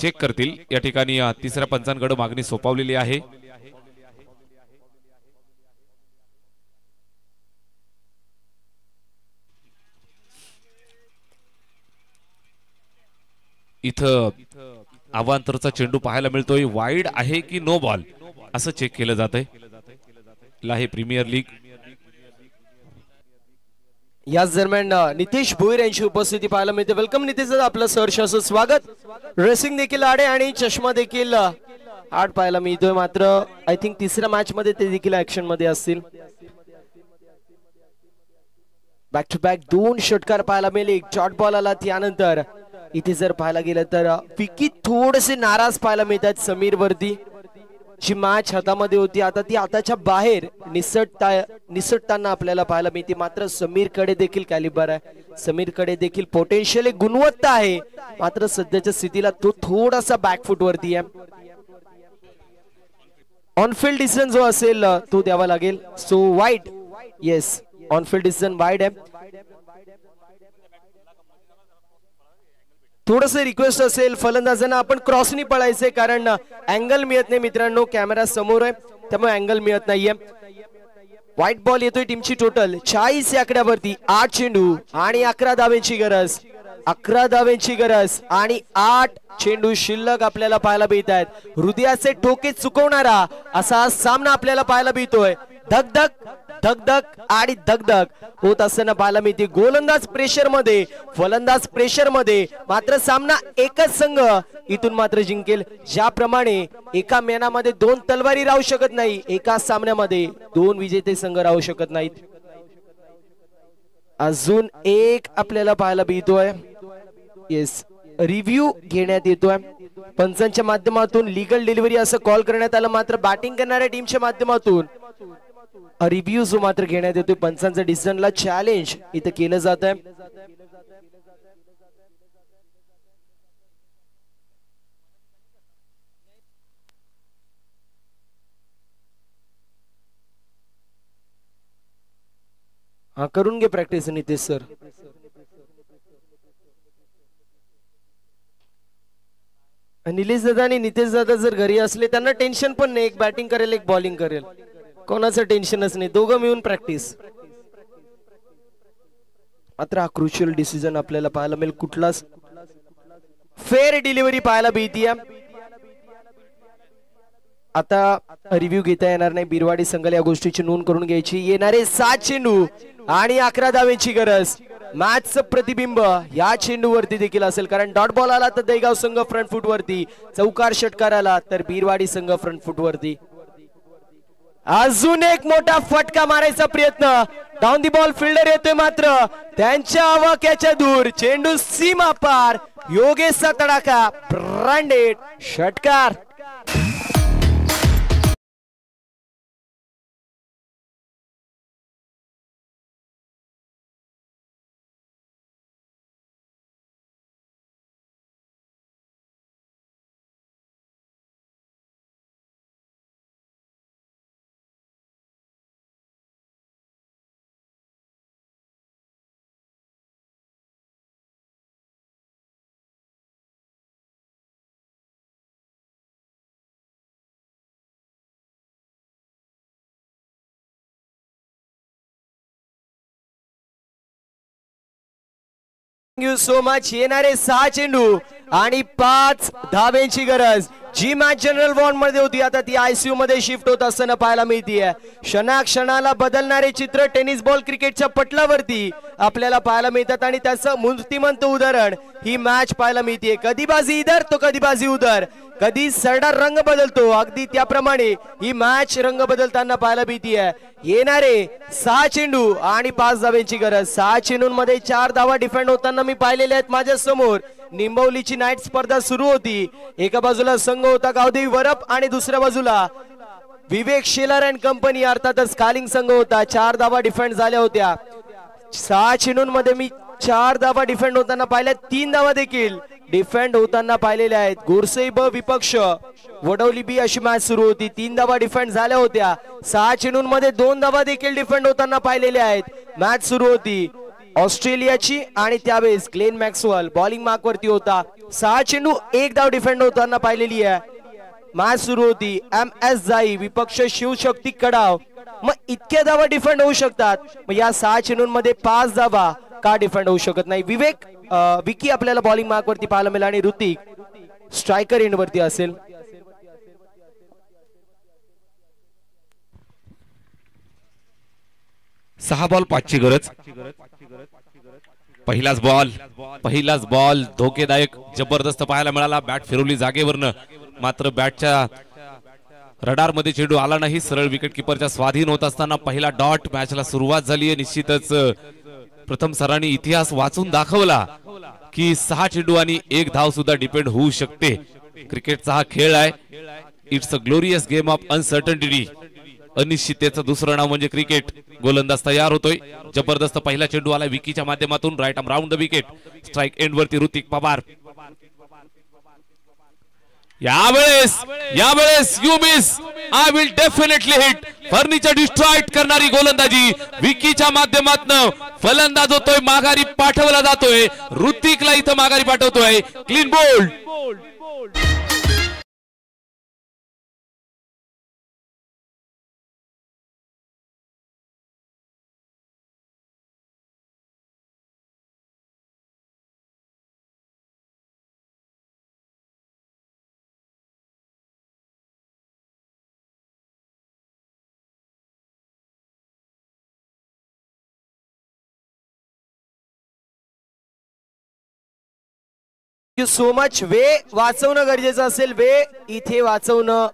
चेक करतील. या ठिकाणी तिसऱ्या पंचांकडे मागणी सोपवलेली आहे. इथं अवांतरचा चेंडू पाहायला मिळतोय. वाईड आहे की नो बॉल असं चेक केलं जात आहे. लाहे प्रीमियर लीग. याच दरम्यान नितेश भोईर यांची उपस्थिती पाहायला मिळते. वेलकम नितेश दादा. आपलं सहर्ष असं स्वागत. रेसिंग देखील आडे आणि चष्मा देखील आड पाहायला मिळतोय. मात्र आय थिंक तिसऱ्या मॅच मध्ये ते देखील ऍक्शन मध्ये असतील. बॅक टू बॅक 2 षटकार पाहायला मिळेल. एक शॉर्ट बॉल आला त्यानंतर इथे जर पाहायला गेलं तर विकी थोडेसे नाराज पाहायला मिळतात समीर वरती. जी मॅच हातामध्ये होती आता ती हाताच्या बाहेर निसटताना आपल्याला पाहायला मिळते. मात्र समीर कडे देखील कॅलिबर आहे. समीर कडे देखील पोटेन्शियल एक गुणवत्ता आहे. मात्र सध्याच्या स्थितीला तो थोडासा बॅकफुट वरती आहे. ऑनफिल्ड डिसिजन जो असेल तो द्यावा लागेल. So wide. Yes on-field decision wide आहे. थोडस रिक्वेस्ट असेल फलंदाजांना आपण क्रॉसनी पळायचंय कारण अँगल मिळत नाही मित्रांनो. कॅमेरा समोर आहे त्यामुळे अँगल मिळत नाहीये. व्हाईट बॉल येतोय टीमची टोटल 40 या आकड्यावरती. 8 चेंडू आणि 11 धावेची गरज. 11 धावेची गरज आणि 8 चेंडू शिल्लक आपल्याला पाहायला मिळत आहेत. हृदयाचे ठोके चुकवणारा असा सामना आपल्याला पाहायला मिळतोय. धक धक धगधग आणि धगधग होत असताना पाहायला मिळते. गोलंदाज प्रेशर मध्ये, फलंदाज प्रेशर मध्ये, मात्र सामना एकच संघ इथून मात्र जिंकेल. ज्याप्रमाणे एका मैदानामध्ये दोन तलवारी राहू शकत नाही, एका सामन्यामध्ये दोन विजेते संघ राहू शकत नाहीत. अजून एक आपल्याला पाहायला मिळतोय. येस, रिव्ह्यू घेण्यात येतोय पंचांच्या माध्यमातून. लीगल डिलिव्हरी असं कॉल करण्यात आलं, मात्र बॅटिंग करणाऱ्या टीमच्या माध्यमातून रिव्ह्यू जो मात्र घेण्यात येतोय. पंचांचा डिसिजनला चॅलेंज इथं केलं जात आहे. हा, करून घे प्रॅक्टिस नितेश सर. निलेश दादा आणि नितेश दादा जर घरी असले त्यांना टेन्शन पण नाही, एक बॅटिंग करेल एक बॉलिंग करेल, कोणाचं टेन्शनच नाही, दोघं मिळून प्रॅक्टिस. मात्र हा क्रुशियल डिसिजन आपल्याला पाहायला मिळेल. कुठलाच फेअर डिलिव्हरी पाहायला मिळतीये. आता रिव्ह्यू घेता येणार नाही. बिरवाडी संघाला या गोष्टीची नोंद करून घ्यायची. येणारे 7 चेंडू आणि 11 धावेची गरज. मॅचचं प्रतिबिंब या चेंडूवरती देखील असेल, कारण डॉट बॉल आला तर दहीगाव संघ फ्रंट फूट वरती, चौकार षटकार आला तर बिरवाडी संघ फ्रंट फूट वरती. अजून एक मोठा फटका मारायचा प्रयत्न. डाऊन दी बॉल फिल्डर येतोय, मात्र त्यांच्या आवाक्याच्या दूर. चेंडू सीमा पार. योगेशचा तडाखा, ब्रँडेड षटकार. Thank you so much. येणारे 6 चेंडू आणि 5 धावेची गरज. जी मॅच जनरल वॉर्ड मध्ये होती आता ती आयसीयू मध्ये शिफ्ट होत असताना पाहायला मिळतीये. क्षणाक्षणाला बदलणारे चित्र टेनिस बॉल क्रिकेटच्या पटलावरती आपल्याला पाहायला मिळतात आणि त्याचं मूर्तिमंत उदाहरण ही मॅच पाहायला मिळते. कधी बाजी इधर तो कधी बाजी उधर, कधी सरदार रंग बदलतो, अगदी त्याप्रमाणे ही मॅच रंग बदलताना पाहायला मिळतीये. येणारे 6 चेंडू आणि 5 धावांची गरज. 6 चेंडूंमध्ये 4 धावा डिफेंड होताना मी पाहिलेले आहेत माझ्या समोर. निंबवलीची नाईट स्पर्धा सुरू होती. एका बाजूला संघ होता गावदेवी वरप आणि दुसऱ्या बाजूला विवेक शेलार अँड कंपनी, अर्थातच कालिंग संघ होता. 4 धावा डिफेंड झाल्या होत्या. 6 चेंडूंमध्ये मी 4 धावा डिफेंड होताना पाहिल्या, 3 धावा देखील डिफेंड होताना पाहिलेल्या आहेत. गोरसई ब विपक्ष वडवली बी अशी मॅच सुरू होती. 3 धावा डिफेंड झाल्या होत्या. 6 चेंडूंमध्ये 2 धावा देखील डिफेंड होताना पाहिलेल्या आहेत. मॅच सुरू होती ऑस्ट्रेलियाची आणि त्यावेळेस ग्लेन मॅक्सवेल बॉलिंग मार्क वरती होता. 6 चेंडू 1 धाव डिफेंड होताना पाहिलेली आहे. मॅच सुरू होती एम एस जाई विपक्ष शिवशक्ती कडाव. मग इतक्या धावा डिफेंड होऊ शकतात, मग या 6 चेंडूंमध्ये 5 धावा का डिफेंड होऊ शकत नाही? विकी आपल्याला बॉलिंग मार्क वरती पाहायला मिळाला आणि ऋतिक स्ट्रायकर एंड वरती असेल. सहा बॉल 5ची गरज. पहिलाच बॉल धोकेदायक जबरदस्त पाहायला मिळाला. बॅट फिरवली जागेवरनं, मात्र बॅटच्या रडार मध्ये चेंडू आला नाही. सरळ विकेट किपरच्या स्वाधीन होत असताना पहिला डॉट. मॅचला सुरुवात झाली आहे. निश्चितच प्रथम सरांनी इतिहास वाचून दाखवला की 6 चेंडू आणि 1 धाव सुद्धा डिपेंड होऊ शकते. क्रिकेटचा हा खेळ आहे. It's a glorious game of uncertainty. अनिश्चिततेचं दुसरं नाव म्हणजे क्रिकेट. गोलंदाज तयार होतोय. जबरदस्त पहिला चेंडू आला विकीच्या माध्यमातून. Right arm round the wicket. Strike end वरती ऋतिक पवार. यावेळेस you miss, I will definitely hit. Furniture destroyed करणारी गोलंदाजी विकीच्या माध्यमातून. फलंदाज होतोय माघारी पाठवला जातोय. ऋतिकला इथं माघारी पाठवतोय. Clean bowled. You so much. वेळ वाचवणं गरजेचं असेल, वेळ इथे वाचवणं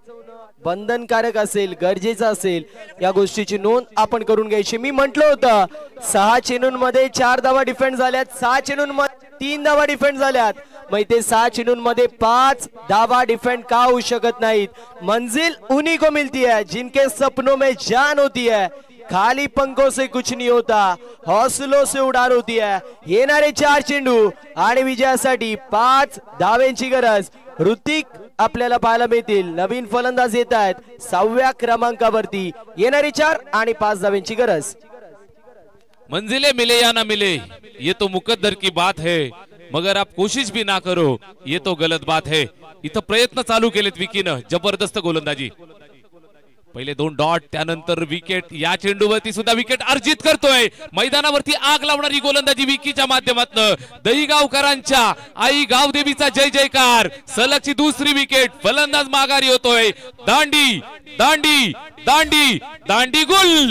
बंधनकारक असेल, गरजेचं असेल. या गोष्टीची नोंद आपण करून घ्यायची. मी म्हटलं होतं 6 चेंडूंमध्ये 4 धावा डिफेंड झाल्यात, 6 चेंडूंमध्ये 3 धावा डिफेंड झाल्यात. मग इथे 6 चेंडूंमध्ये 5 धावा डिफेंड का होऊ शकत नाहीत? मंजिल उन्हीं को मिलती है जिनके सपनों में जान होती है. खाली पंखों से कुछ नहीं होता, हौसलों से उडान होती है. येणारे 4 चेंडू आणि विजयासाठी 5 धावेंची गरज. ऋतिक आपल्याला पाहायला मिळतील. नवीन फलंदाज येत आहेत 6व्या क्रमांकावरती. येणारी 4 आणि 5 धावेंची गरज. मंजिले मिले या ना मिले ये तो मुकद्दर की बात है, मगर आप कोशिश भी ना करो ये तो गलत बात है. इथं प्रयत्न चालू केलेत विकीनं. जबरदस्त गोलंदाजी. पहिले 2 डॉट, त्यानंतर विकेट. या चेंडूवरती सुद्धा विकेट अर्जित करतोय. मैदानावरती आग लावणारी गोलंदाजी विकीच्या माध्यमातून. दहीगावकरांच्या आई गावदेवीचा जय जयकार. सलगची दुसरी विकेट. फलंदाज माघारी होतोय. दांडी दांडी दांडी दांडी गुल.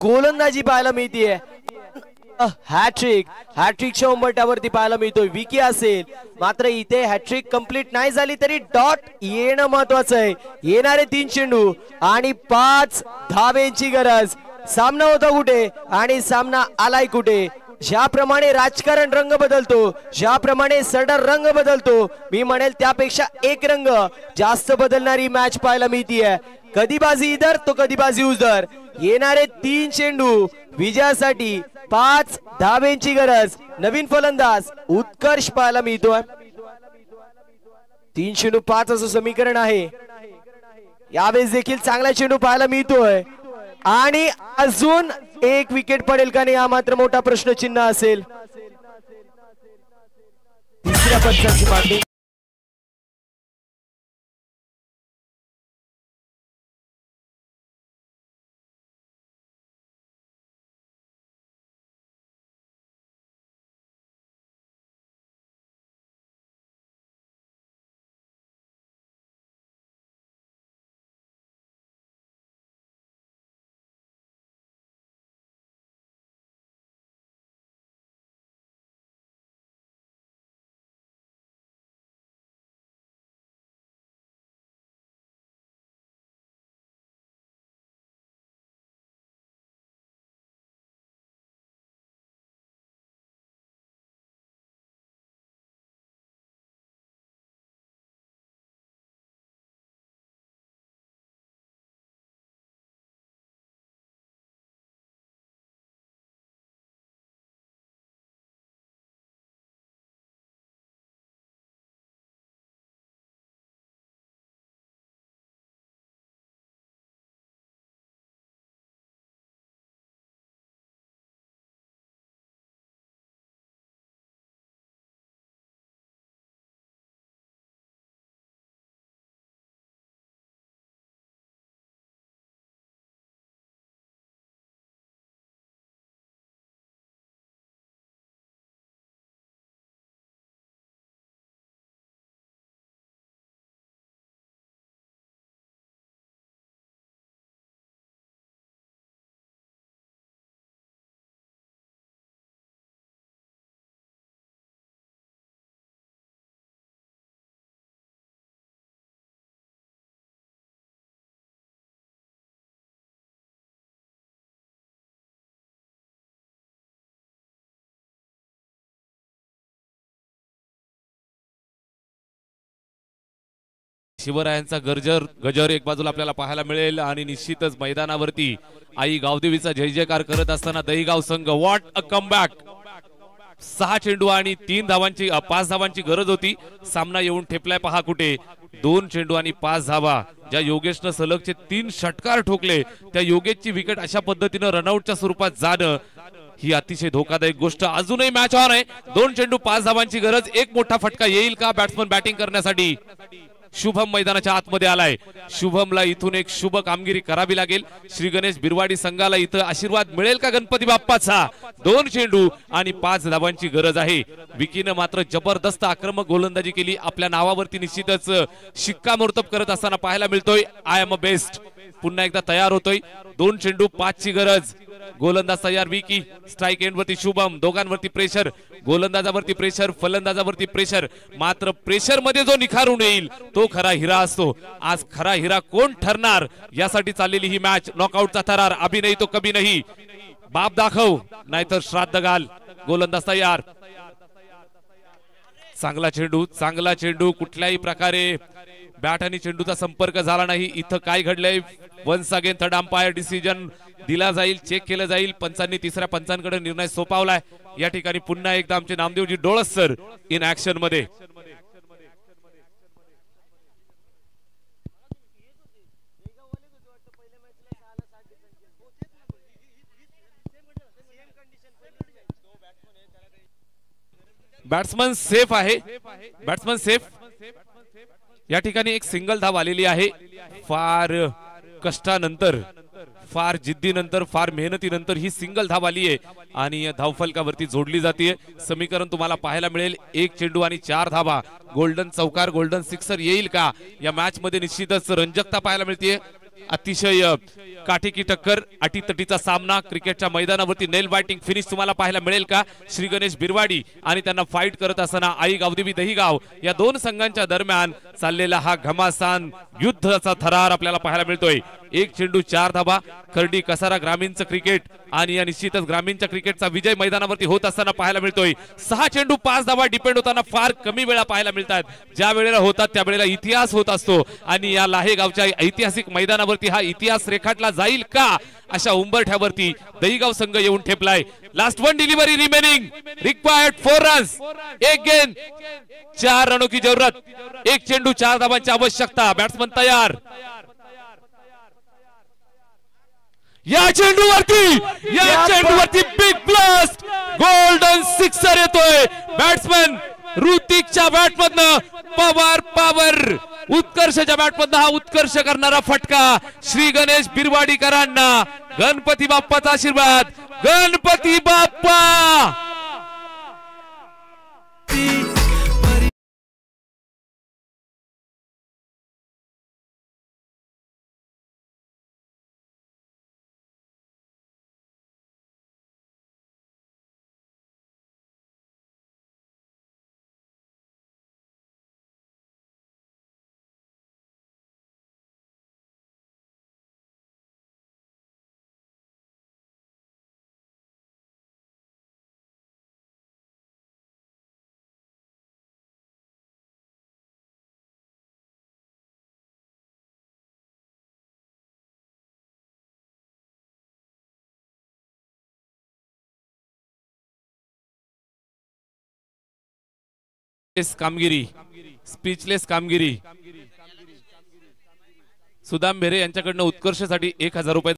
गोलंदाजी पाहायला मिळतीये. हॅट्रिक, हॅट्रिकच्या उंबरठ्यावरती पाहायला मिळतोय. विकी असेल, मात्र इथे हॅट्रिक कंप्लीट नाही झाली तरी डॉट येणं महत्वाचं आहे. येणारे 3 चेंडू आणि 5 धावेंची गरज. सामना होता कुठे आणि सामना आलाय कुठे? ज्याप्रमाणे राजकारण रंग बदलतो, ज्याप्रमाणे सडर रंग बदलतो, मी म्हणेल त्यापेक्षा एक रंग जास्त बदलणारी मॅच पाहायला मिळतीये. कधी बाजी इधर तो कधी बाजी उधर. येणारे 3 चेंडू विजयासाठी 5 धावेंची गरज. नवीन फलंदाज उत्कर्ष पाहायला मिळतोय. 3 चेंडू 5 असं समीकरण आहे. यावेळेस देखील चांगला चेंडू पाहायला मिळतोय आणि अजून एक विकेट पडेल का नाही हा मात्र मोठा प्रश्नचिन्ह असेल. तिसऱ्या पंचाची मागणी. शिवरायांचा गजर एक बाजूला आपल्याला पाहायला मिळेल आणि निश्चितच मैदानावरती आई गावदेवीचा जय जयकार करत असताना दहीगाव संघ व्हॉट अ कमबॅक. 6 चेंडू आणि 5 धावांची गरज होती. सामना येऊन ठेपलाय पहा कुठे. 2 चेंडू आणि 5 धावा. ज्या योगेशनं सलगचे 3 षटकार ठोकले त्या योगेशची विकेट अशा पद्धतीनं रनआउटच्या स्वरूपात जाणं ही अतिशय धोकादायक गोष्ट. अजूनही मॅच ऑन आहे. 2 चेंडू 5 धावांची गरज. एक मोठा फटका येईल का बॅट्समन बॅटिंग करण्यासाठी? शुभम मैदानाच्या आतमध्ये आलाय. शुभमला इथून एक शुभ कामगिरी करावी लागेल. श्री गणेश बिरवाडी संघाला इथं आशीर्वाद मिळेल का गणपती बाप्पाचा? 2 चेंडू आणि 5 धावांची गरज आहे. विकीनं मात्र जबरदस्त आक्रमक गोलंदाजी केली. आपल्या नावावरती निश्चितच शिक्कामोर्तब करत असताना पाहायला मिळतोय. आय एम अ बेस्ट पुन्हा एकदा तयार होतोय. 2 चेंडू 5 ची गरज. गोलंदाज तयार विकी. स्ट्राइक एंड वरती शुभम. दोघांवरती प्रेशर. गोलंदाजावरती प्रेशर, फलंदाजावरती प्रेशर. मात्र प्रेशर मध्ये जो निखारून येईल तो खरा हिरा असतो. आज खरा हिरा कोण ठरणार यासाठी चाललेली ही मॅच. नॉकआउटचा थरार. अभी नाही तो कभी नाही. बाप दाखव नाहीतर श्राद्ध घाल. गोलंदाज तयार. चांगला चेंडू, चांगला चेंडू. कुठल्याही प्रकारे बॅट आणि चेंडूचा संपर्क झाला नाही. इथं काय घडलंय? Once again third umpire decision दिला जाईल, चेक केलं जाईल. पंचांनी तिसऱ्या पंचांकडे निर्णय सोपवलाय. या ठिकाणी पुन्हा एकदा आमचे नामदेवजी डोळस सर इन ऍक्शन मध्ये. बॅट्समन सेफ आहे. Batsman safe. या ठिकाणी एक सिंगल धाव आलेली आहे. फार कष्टानंतर, फार जिद्दीनंतर, फार मेहनतीनंतर ही सिंगल धाव आली आहे आणि धावफलकावरती जोडली जाते. समीकरण तुम्हाला पाहायला मिळेल. 1 चेंडू आणि 4 धावा. गोल्डन चौकार, गोल्डन सिक्सर येईल का? या मॅच मध्ये निश्चितच रंजकता पाहायला मिळते. अतिशय काठीकी टक्कर, अटीतटीचा सामना. क्रिकेटच्या मैदानावरती नेल बायटिंग फिनिश तुम्हाला पाहायला मिळेल का? श्री गणेश बिरवाडी आणि त्यांना फाईट करत असताना आई गावदेवी दहीगाव या 2 संघांच्या दरम्यान चाललेला हा घमासान युद्धाचा थरार आपल्याला पाहायला मिळतोय. 1 चेंडू 4 धाबा. खर्डी कसारा ग्रामीणचं क्रिकेट आणि या निश्चितच ग्रामीणच्या क्रिकेटचा विजय मैदानावरती होत असताना पाहायला मिळतोय. 6 चेंडू 5 धाबा डिपेंड होताना फार कमी वेळा पाहायला मिळतात. ज्या वेळेला होतात त्या वेळेला इतिहास होत असतो आणि या लाहेगावच्या ऐतिहासिक मैदानावरती हा इतिहास रेखाटला जाईल का? अशा उंबरठ्यावरती दहीगाव संघ येऊन ठेपलाय. Last 1 delivery remaining. Required 4 runs. 1 गेंद 4 रनों की जरूरत. 1 चेंडू 4 धावांची आवश्यकता. बॅट्समन तयार. या चेंडूवरती बिग ब्लास्ट. गोल्डन सिक्सर येतोय. बॅट्समन ऋतिकच्या बॅटमधनं पॉवर. उत्कर्षच्या बॅटमधनं हा उत्कर्ष करणारा फटका श्री गणेश बिरवाडीकरांना. गणपती बाप्पाचा आशीर्वाद. गणपती बाप्पा. कामगिरी, स्पीचलेस कामगिरी. सुदाम भेरे यांच्याकडनं उत्कर्षासाठी 1000 रुपये.